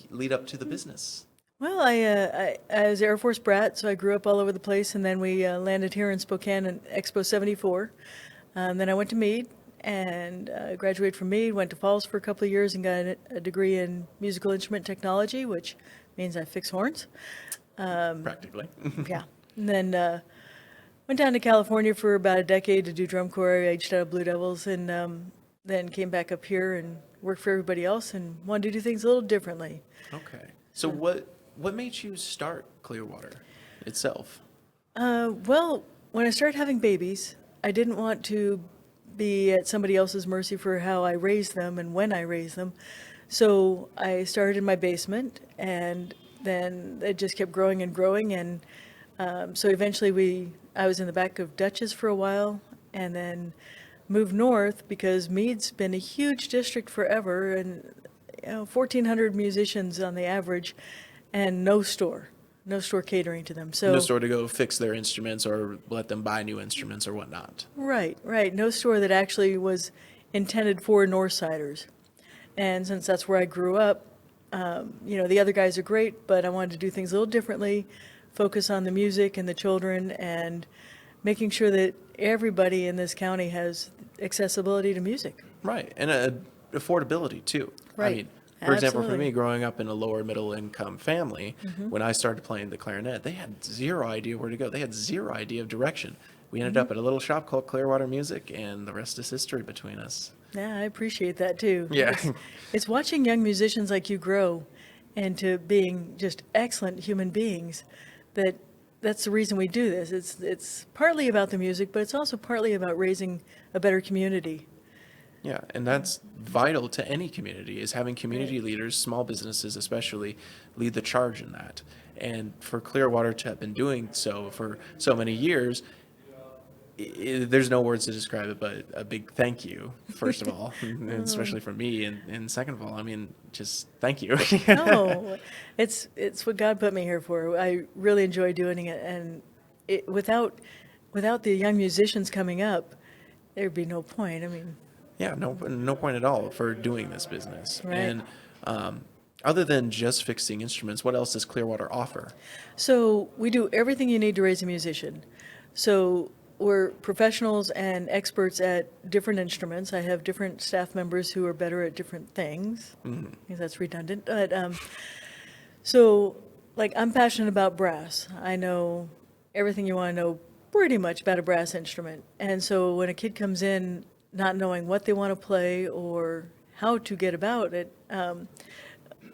S5: lead up to the business?
S7: Well, I was an Air Force brat, so I grew up all over the place, and then we landed here in Spokane in Expo 74. Then I went to Meade and graduated from Meade, went to Falls for a couple of years and got a degree in musical instrument technology, which means I fix horns.
S5: Practically.
S7: Yeah. And then went down to California for about a decade to do drum corps. I aged out of Blue Devils, and then came back up here and worked for everybody else and wanted to do things a little differently.
S5: Okay. So what made you start Clearwater itself?
S7: Well, when I started having babies, I didn't want to be at somebody else's mercy for how I raised them and when I raised them. So I started in my basement, and then it just kept growing and growing. And so eventually I was in the back of Dutchess for a while, and then moved north because Meade's been a huge district forever, and 1,400 musicians on the average, and no store catering to them. So
S5: No store to go fix their instruments or let them buy new instruments or whatnot.
S7: Right. No store that actually was intended for Northsiders. And since that's where I grew up, the other guys are great, but I wanted to do things a little differently, focus on the music and the children, and making sure that everybody in this county has accessibility to music.
S5: Right, and affordability too.
S7: Right.
S5: I mean, for example, for
S7: Absolutely.
S5: me, growing up in a lower middle income family, when I started playing the clarinet, they had zero idea where to go. They had zero idea of direction. We ended up at a little shop called Clearwater Music, and the rest is history between us.
S7: Yeah, I appreciate that too.
S5: Yeah.
S7: It's watching young musicians like you grow into being just excellent human beings that's the reason we do this. It's partly about the music, but it's also partly about raising a better community.
S5: Yeah, and that's vital to any community, is having community leaders, small businesses especially, lead the charge in that. And for Clearwater to have been doing so for so many years, there's no words to describe it, but a big thank you, first of all, and especially for me, and second of all, I mean, just thank you.
S7: No, it's what God put me here for. I really enjoy doing it, and without the young musicians coming up, there'd be no point. I mean,
S5: yeah, no point at all for doing this business.
S7: Right.
S5: And other than just fixing instruments, what else does Clearwater offer?
S7: So we do everything you need to raise a musician. So we're professionals and experts at different instruments. I have different staff members who are better at different things. Because that's redundant. But so, like, I'm passionate about brass. I know everything you want to know pretty much about a brass instrument. And so when a kid comes in not knowing what they want to play or how to get about it,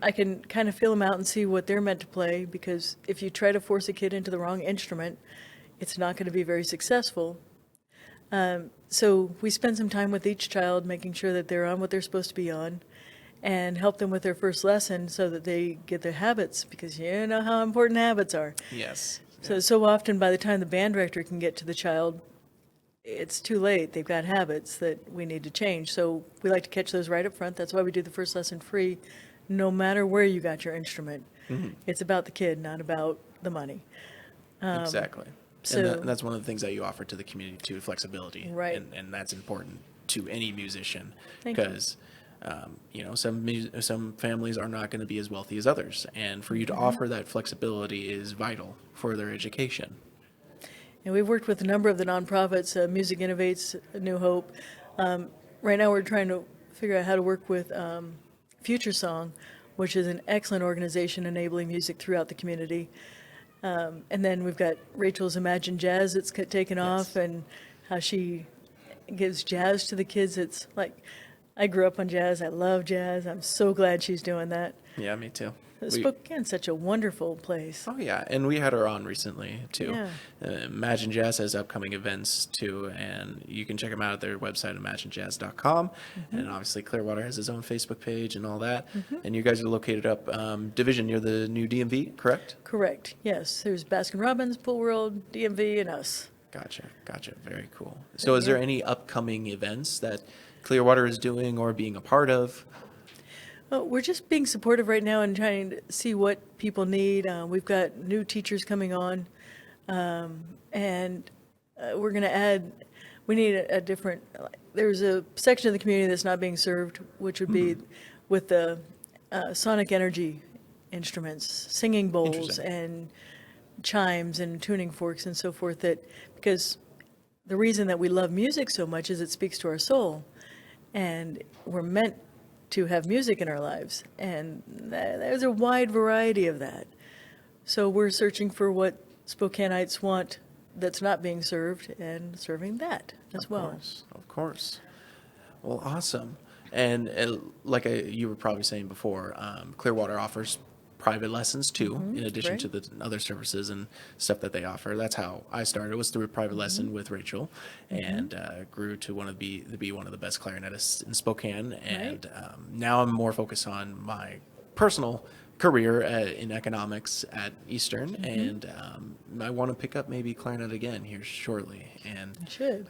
S7: I can kind of feel them out and see what they're meant to play, because if you try to force a kid into the wrong instrument, it's not going to be very successful. So we spend some time with each child, making sure that they're on what they're supposed to be on, and help them with their first lesson so that they get their habits, because you know how important habits are.
S5: Yes.
S7: So often by the time the band director can get to the child, it's too late. They've got habits that we need to change. So we like to catch those right up front. That's why we do the first lesson free, no matter where you got your instrument.
S5: Mhm.
S7: It's about the kid, not about the money.
S5: Exactly.
S7: So
S5: And that's one of the things that you offer to the community too, flexibility.
S7: Right.
S5: And that's important to any musician
S7: Thank you.
S5: because, some families are not going to be as wealthy as others. And for you to offer that flexibility is vital for their education.
S7: And we've worked with a number of the nonprofits, Music Innovates, New Hope. Right now we're trying to figure out how to work with Future Song, which is an excellent organization enabling music throughout the community. And then we've got Rachel's Imagine Jazz that's taken off, and how she gives jazz to the kids. It's like, I grew up on jazz. I love jazz. I'm so glad she's doing that.
S5: Yeah, me too.
S7: Spokane's such a wonderful place.
S5: Oh yeah, and we had her on recently too.
S7: Yeah.
S5: Imagine Jazz has upcoming events too, and you can check them out at their website, imaginejazz.com. And obviously Clearwater has his own Facebook page and all that. And you guys are located up Division near the new DMV, correct?
S7: Correct, yes. There's Baskin Robbins, Pool World, DMV, and us.
S5: Gotcha. Very cool. So is there any upcoming events that Clearwater is doing or being a part of?
S7: Well, we're just being supportive right now and trying to see what people need. We've got new teachers coming on, and we're going to add, we need a different, there's a section of the community that's not being served, which would be with the sonic energy instruments, singing bowls and chimes and tuning forks and so forth, that because the reason that we love music so much is it speaks to our soul, and we're meant to have music in our lives, and there's a wide variety of that. So we're searching for what Spokaneites want that's not being served, and serving that as well.
S5: Of course. Well, awesome. And like you were probably saying before, Clearwater offers private lessons too, in addition to the other services and stuff that they offer. That's how I started, was through a private lesson with Rachel, and grew to be one of the best clarinetists in Spokane. And now I'm more focused on my personal career in economics at Eastern, and I want to pick up maybe clarinet again here shortly. And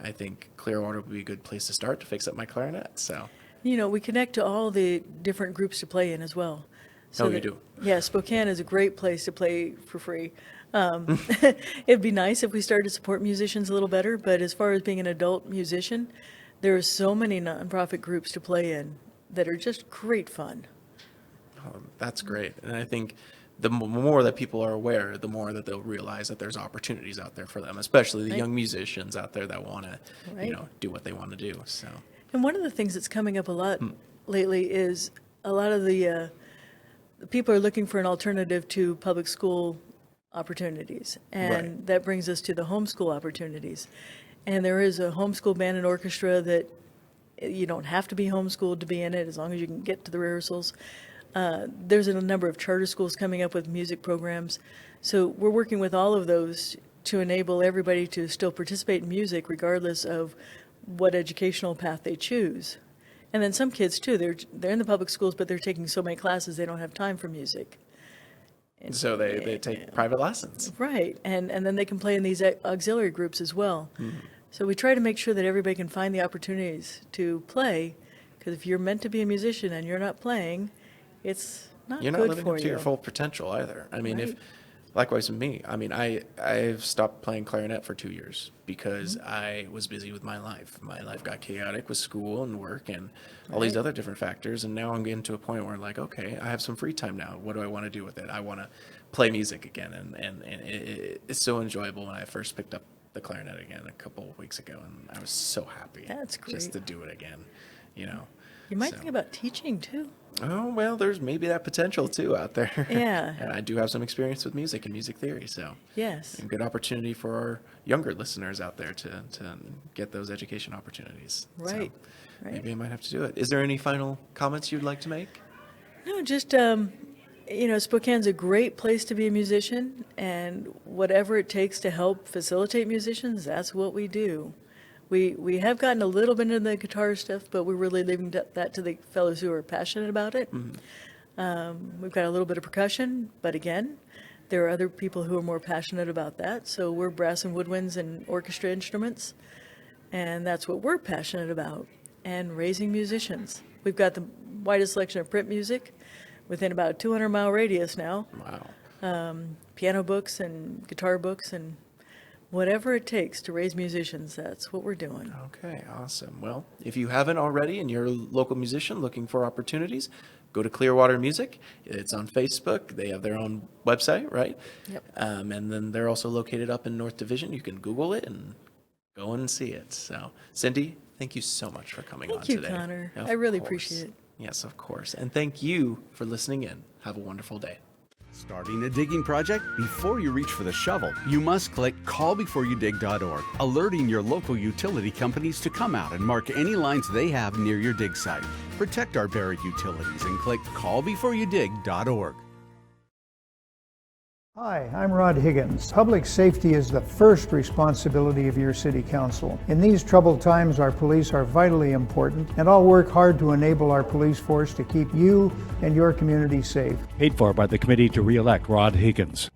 S5: I think Clearwater would be a good place to start to fix up my clarinet. So,
S7: we connect to all the different groups to play in as well. So
S5: you do?
S7: Yeah, Spokane is a great place to play for free. It'd be nice if we started to support musicians a little better, but as far as being an adult musician, there are so many nonprofit groups to play in that are just great fun.
S5: That's great. And I think the more that people are aware, the more that they'll realize that there's opportunities out there for them, especially the young musicians out there that want to, do what they want to do. So.
S7: And one of the things that's coming up a lot lately is a lot of the people are looking for an alternative to public school opportunities, and that brings us to the homeschool opportunities. And there is a homeschool band and orchestra that you don't have to be homeschooled to be in it, as long as you can get to the rehearsals. There's a number of charter schools coming up with music programs. So we're working with all of those to enable everybody to still participate in music regardless of what educational path they choose. And then some kids too, they're in the public schools, but they're taking so many classes they don't have time for music. And
S5: so they take private lessons.
S7: Right, and then they can play in these auxiliary groups as well. So we try to make sure that everybody can find the opportunities to play, because if you're meant to be a musician and you're not playing, it's not
S5: You're not
S7: good
S5: living
S7: for
S5: up to
S7: you.
S5: your full potential either. I mean, likewise with me. I mean, I've stopped playing clarinet for 2 years because I was busy with my life. My life got chaotic with school and work and all these other different factors. And now I'm getting to a point where I'm like, okay, I have some free time now. What do I want to do with it? I want to play music again. And it's so enjoyable. When I first picked up the clarinet again a couple of weeks ago, and I was so happy.
S7: That's great.
S5: Just to do it again,
S7: You might think about teaching too.
S5: Oh, well, there's maybe that potential too out there.
S7: Yeah.
S5: And I do have some experience with music and music theory, so.
S7: Yes.
S5: A good opportunity for our younger listeners out there to get those education opportunities.
S7: Right.
S5: So maybe I might have to do it. Is there any final comments you'd like to make?
S7: No, just, Spokane's a great place to be a musician, and whatever it takes to help facilitate musicians, that's what we do. We have gotten a little bit into the guitar stuff, but we're really leaving that to the fellows who are passionate about it. We've got a little bit of percussion, but again, there are other people who are more passionate about that. So we're brass and woodwinds and orchestra instruments, and that's what we're passionate about, and raising musicians. We've got the widest selection of print music within about a 200-mile radius now.
S5: Wow.
S7: Piano books and guitar books and whatever it takes to raise musicians, that's what we're doing.
S5: Okay, awesome. Well, if you haven't already and you're a local musician looking for opportunities, go to Clearwater Music. It's on Facebook. They have their own website, right?
S7: Yep.
S5: And then they're also located up in North Division. You can Google it and go and see it. So, Cindy, thank you so much for coming on today.
S7: Thank you, Connor.
S5: Of
S7: I really
S5: course.
S7: appreciate it.
S5: Yes, of course. And thank you for listening in. Have a wonderful day.
S8: Starting a digging project? Before you reach for the shovel, you must click callbeforeyoudig.org, alerting your local utility companies to come out and mark any lines they have near your dig site. Protect our buried utilities and click callbeforeyoudig.org.
S9: Hi, I'm Rod Higgins. Public safety is the first responsibility of your city council. In these troubled times, our police are vitally important, and I'll work hard to enable our police force to keep you and your community safe.
S10: Paid for by the committee to re-elect Rod Higgins.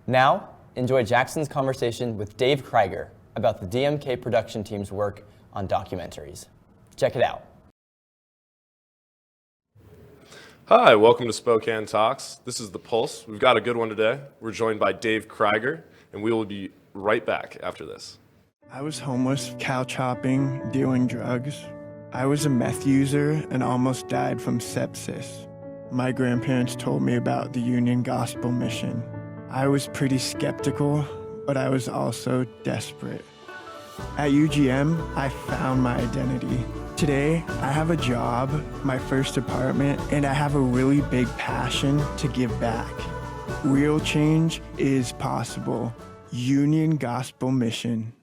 S1: Now, enjoy Jackson's conversation with Dave Krieger about the DMK production team's work on documentaries. Check it out.
S24: Hi, welcome to Spokane Talks. This is The Pulse. We've got a good one today. We're joined by Dave Krieger, and we will be right back after this.
S25: I was homeless, cow chopping, dealing drugs. I was a meth user and almost died from sepsis. My grandparents told me about the Union Gospel Mission. I was pretty skeptical, but I was also desperate. At UGM, I found my identity. Today, I have a job, my first apartment, and I have a really big passion to give back. Real change is possible. Union Gospel Mission.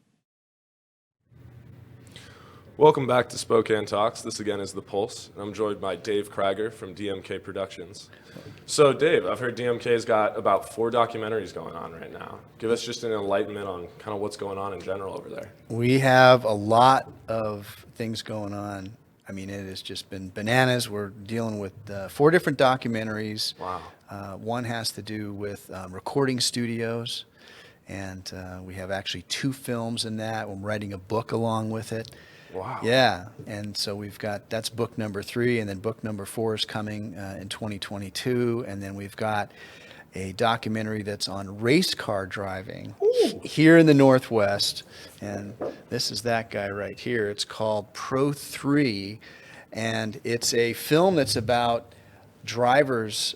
S24: Welcome back to Spokane Talks. This again is The Pulse, and I'm joined by Dave Krieger from DMK Productions. So Dave, I've heard DMK's got about 4 documentaries going on right now. Give us just an enlightenment on kind of what's going on in general over there.
S26: We have a lot of things going on. I mean, it has just been bananas. We're dealing with 4 different documentaries.
S24: Wow.
S26: One has to do with recording studios, and we have actually 2 films in that. I'm writing a book along with it.
S24: Wow.
S26: Yeah, and so we've got, that's book number 3, and then book number 4 is coming in 2022, and then we've got a documentary that's on race car driving here in the Northwest, and this is that guy right here. It's called Pro 3, and it's a film that's about drivers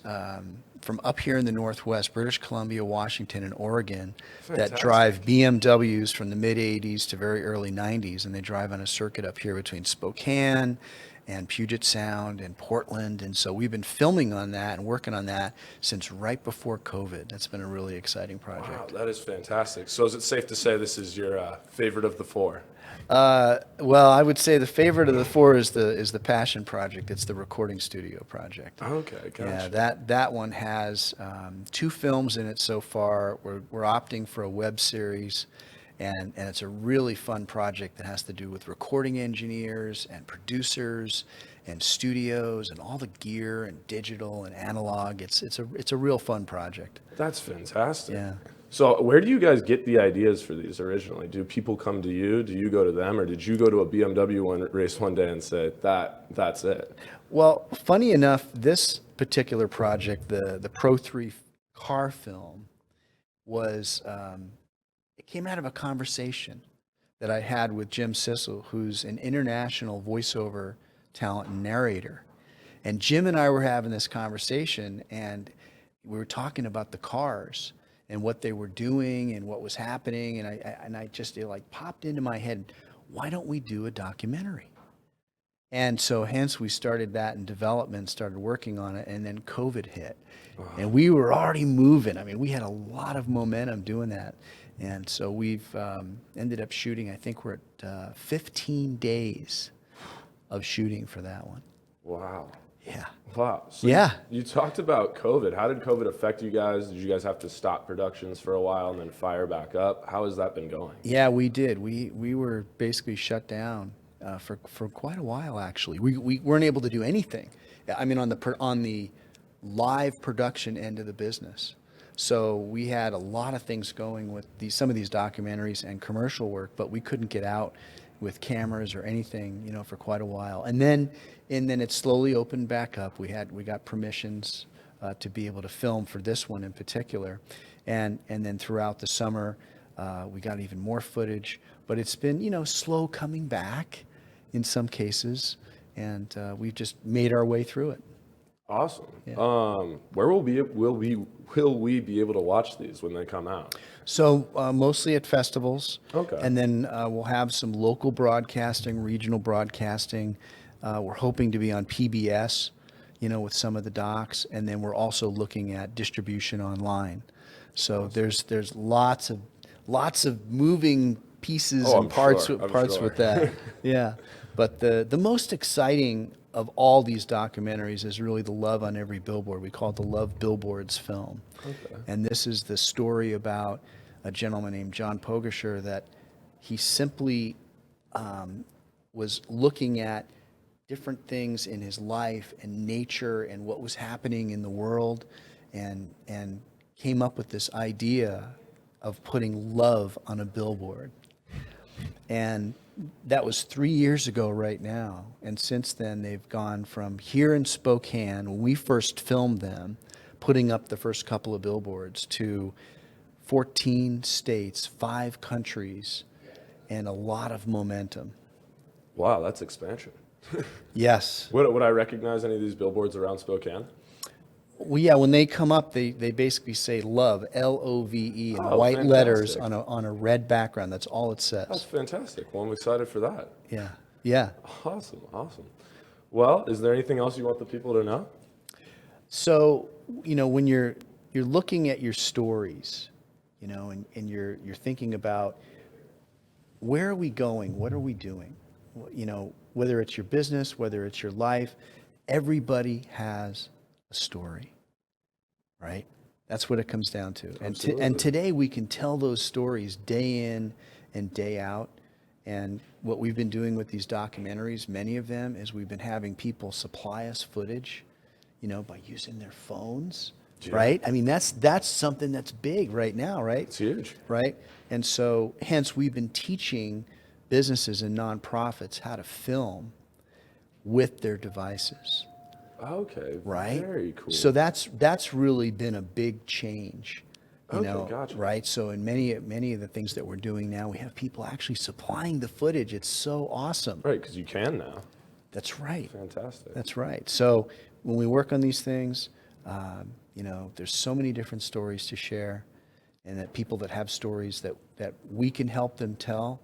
S26: from up here in the Northwest, British Columbia, Washington, and Oregon, that drive BMWs from the mid-'80s to very early '90s, and they drive on a circuit up here between Spokane and Puget Sound and Portland, and so we've been filming on that and working on that since right before COVID. That's been a really exciting project.
S24: Wow, that is fantastic. So is it safe to say this is your favorite of the 4?
S26: Well, I would say the favorite of the 4 is the passion project. It's the recording studio project.
S24: Okay, gotcha.
S26: Yeah, that one has 2 films in it so far. We're opting for a web series, and it's a really fun project that has to do with recording engineers and producers and studios and all the gear and digital and analog. It's a real fun project.
S24: That's fantastic.
S26: Yeah.
S24: So where do you guys get the ideas for these originally? Do people come to you? Do you go to them? Or did you go to a BMW race one day and say, that's it?
S26: Well, funny enough, this particular project, the Pro 3 car film, was it came out of a conversation that I had with Jim Sissel, who's an international voiceover talent and narrator. And Jim and I were having this conversation, and we were talking about the cars and what they were doing and what was happening, and I just, it like popped into my head, why don't we do a documentary? And so hence we started that in development, started working on it, and then COVID hit. And we were already moving. I mean, we had a lot of momentum doing that. And so we've ended up shooting, I think we're at 15 days of shooting for that one.
S24: Wow.
S26: Yeah.
S24: Wow. So
S26: Yeah.
S24: You talked about COVID. How did COVID affect you guys? Did you guys have to stop productions for a while and then fire back up? How has that been going?
S26: Yeah, we did. We were basically shut down for quite a while, actually. We weren't able to do anything. I mean, on the live production end of the business. So we had a lot of things going with some of these documentaries and commercial work, but we couldn't get out with cameras or anything, for quite a while. And then it slowly opened back up. We got permissions to be able to film for this one in particular, and then throughout the summer we got even more footage. But it's been slow coming back in some cases, and we've just made our way through it.
S24: Awesome.
S26: Yeah.
S24: Where will we be able to watch these when they come out?
S26: So mostly at festivals.
S24: Okay.
S26: And then we'll have some local broadcasting, regional broadcasting. We're hoping to be on PBS, with some of the docs, and then we're also looking at distribution online. So there's lots of moving pieces and parts with that. Yeah. But the most exciting of all these documentaries is really the Love on Every Billboard. We call it the Love Billboards film.
S24: Okay.
S26: And this is the story about a gentleman named John Pogasher that he simply was looking at different things in his life and nature and what was happening in the world, and came up with this idea of putting love on a billboard. And that was 3 years ago right now. And since then, they've gone from here in Spokane, when we first filmed them, putting up the first couple of billboards, to 14 states, 5 countries, and a lot of momentum.
S24: Wow, that's expansion.
S26: Yes.
S24: Would I recognize any of these billboards around Spokane?
S26: Well, yeah, when they come up, they basically say love, L-O-V-E, in white
S24: fantastic.
S26: letters on a red background. That's all it says.
S24: That's fantastic. Well, I'm excited for that.
S26: Yeah. Yeah.
S24: Awesome. Well, is there anything else you want the people to know?
S26: So, when you're looking at your stories, and you're thinking about, where are we going? What are we doing? Whether it's your business, whether it's your life, everybody has a story, right? That's what it comes down to. And today we can tell those stories day in and day out. And what we've been doing with these documentaries, many of them, is we've been having people supply us footage, by using their phones, right? I mean, that's something that's big right now, right?
S24: It's huge.
S26: Right? And so hence we've been teaching businesses and nonprofits how to film with their devices.
S24: Okay.
S26: Right?
S24: Very cool.
S26: So that's really been a big change.
S24: Gotcha.
S26: Right? So in many of the things that we're doing now, we have people actually supplying the footage. It's so awesome.
S24: Right, because you can now.
S26: That's right.
S24: Fantastic.
S26: That's right. So when we work on these things, there's so many different stories to share, and that people that have stories that we can help them tell,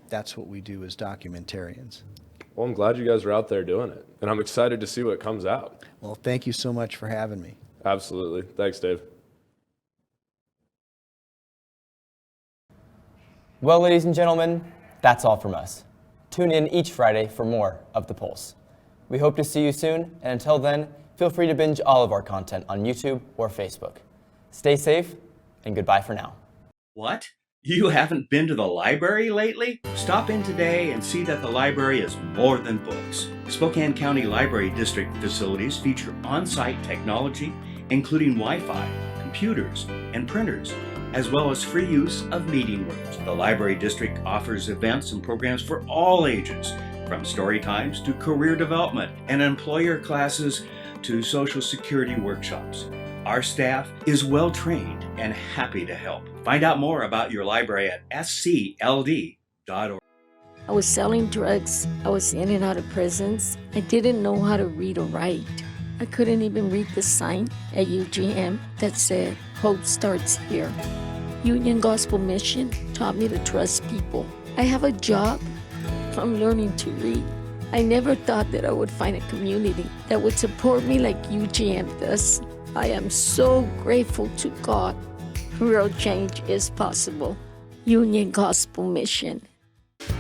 S26: that's what we do as documentarians.
S24: Well, I'm glad you guys are out there doing it, and I'm excited to see what comes out.
S26: Well, thank you so much for having me.
S24: Absolutely. Thanks, Dave.
S1: Well, ladies and gentlemen, that's all from us. Tune in each Friday for more of The Pulse. We hope to see you soon, and until then, feel free to binge all of our content on YouTube or Facebook. Stay safe, and goodbye for now.
S11: What? You haven't been to the library lately? Stop in today and see that the library is more than books. Spokane County Library District facilities feature on-site technology, including Wi-Fi, computers, and printers, as well as free use of meeting rooms. The Library District offers events and programs for all ages, from story times to career development and employer classes to Social Security workshops. Our staff is well trained and happy to help. Find out more about your library at scld.org.
S12: I was selling drugs. I was in and out of prisons. I didn't know how to read or write. I couldn't even read the sign at UGM that said, "Hope starts here." Union Gospel Mission taught me to trust people. I have a job. I'm learning to read. I never thought that I would find a community that would support me like UGM does. I am so grateful to God. Real change is possible. Union Gospel Mission.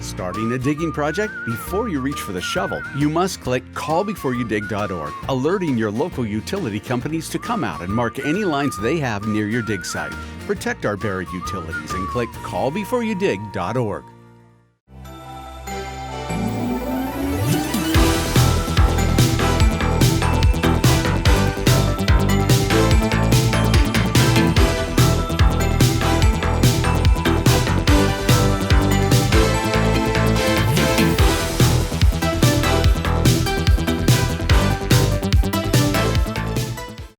S8: Starting a digging project? Before you reach for the shovel, you must click callbeforeyoudig.org, alerting your local utility companies to come out and mark any lines they have near your dig site. Protect our buried utilities and click callbeforeyoudig.org.